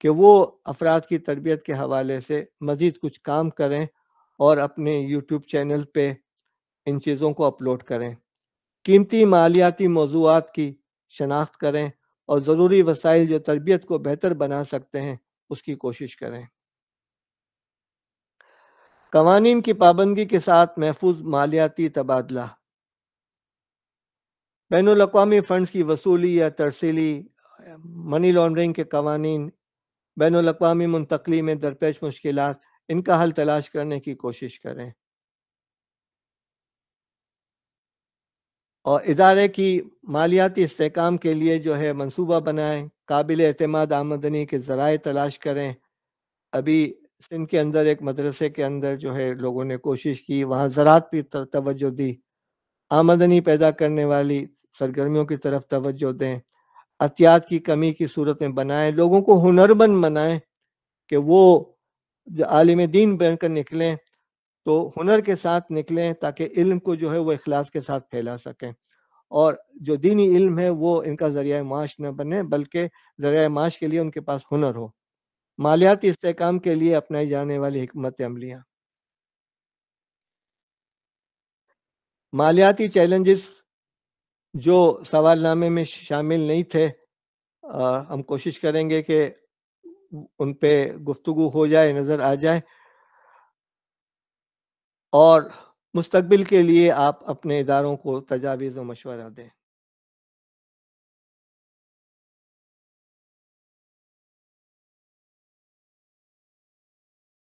کہ وہ افراد کی تربیت کے حوالے سے مزید کچھ کام کریں اور اپنے یوٹیوب چینل پہ ان چیزوں کو اپلوڈ کریں۔ قیمتی مالیاتی موضوعات کی شناخت کریں اور ضروری وسائل جو تربیت کو بہتر بنا سکتے ہیں اس کی کوشش کریں۔ قوانین کی پابندی کے ساتھ محفوظ مالیاتی تبادلہ، بین الاقوامی فنڈز کی وصولی یا ترسیلی، منی لانڈرنگ کے قوانین، بین الاقوامی منتقلی میں درپیش مشکلات، ان کا حل تلاش کرنے کی کوشش کریں، اور ادارے کی مالیاتی استحکام کے لیے جو ہے منصوبہ بنائیں، قابل اعتماد آمدنی کے ذرائع تلاش کریں۔ ابھی سندھ کے اندر ایک مدرسے کے اندر جو ہے لوگوں نے کوشش کی، وہاں زراعت پہ توجہ دی، آمدنی پیدا کرنے والی سرگرمیوں کی طرف توجہ دیں۔ عطیات کی کمی کی صورت میں بنائیں، لوگوں کو ہنرمند بنائیں کہ وہ عالم دین بن کر نکلیں تو ہنر کے ساتھ نکلیں تاکہ علم کو جو ہے وہ اخلاص کے ساتھ پھیلا سکیں، اور جو دینی علم ہے وہ ان کا ذریعہ معاش نہ بنے بلکہ ذریعہ معاش کے لیے ان کے پاس ہنر ہو۔ مالیاتی استحکام کے لیے اپنائی جانے والی حکمت عملیاں۔ مالیاتی چیلنجز جو سوال نامے میں شامل نہیں تھے، ہم کوشش کریں گے کہ ان پہ گفتگو ہو جائے، نظر آ جائے، اور مستقبل کے لیے آپ اپنے اداروں کو تجاویز و مشورہ دیں۔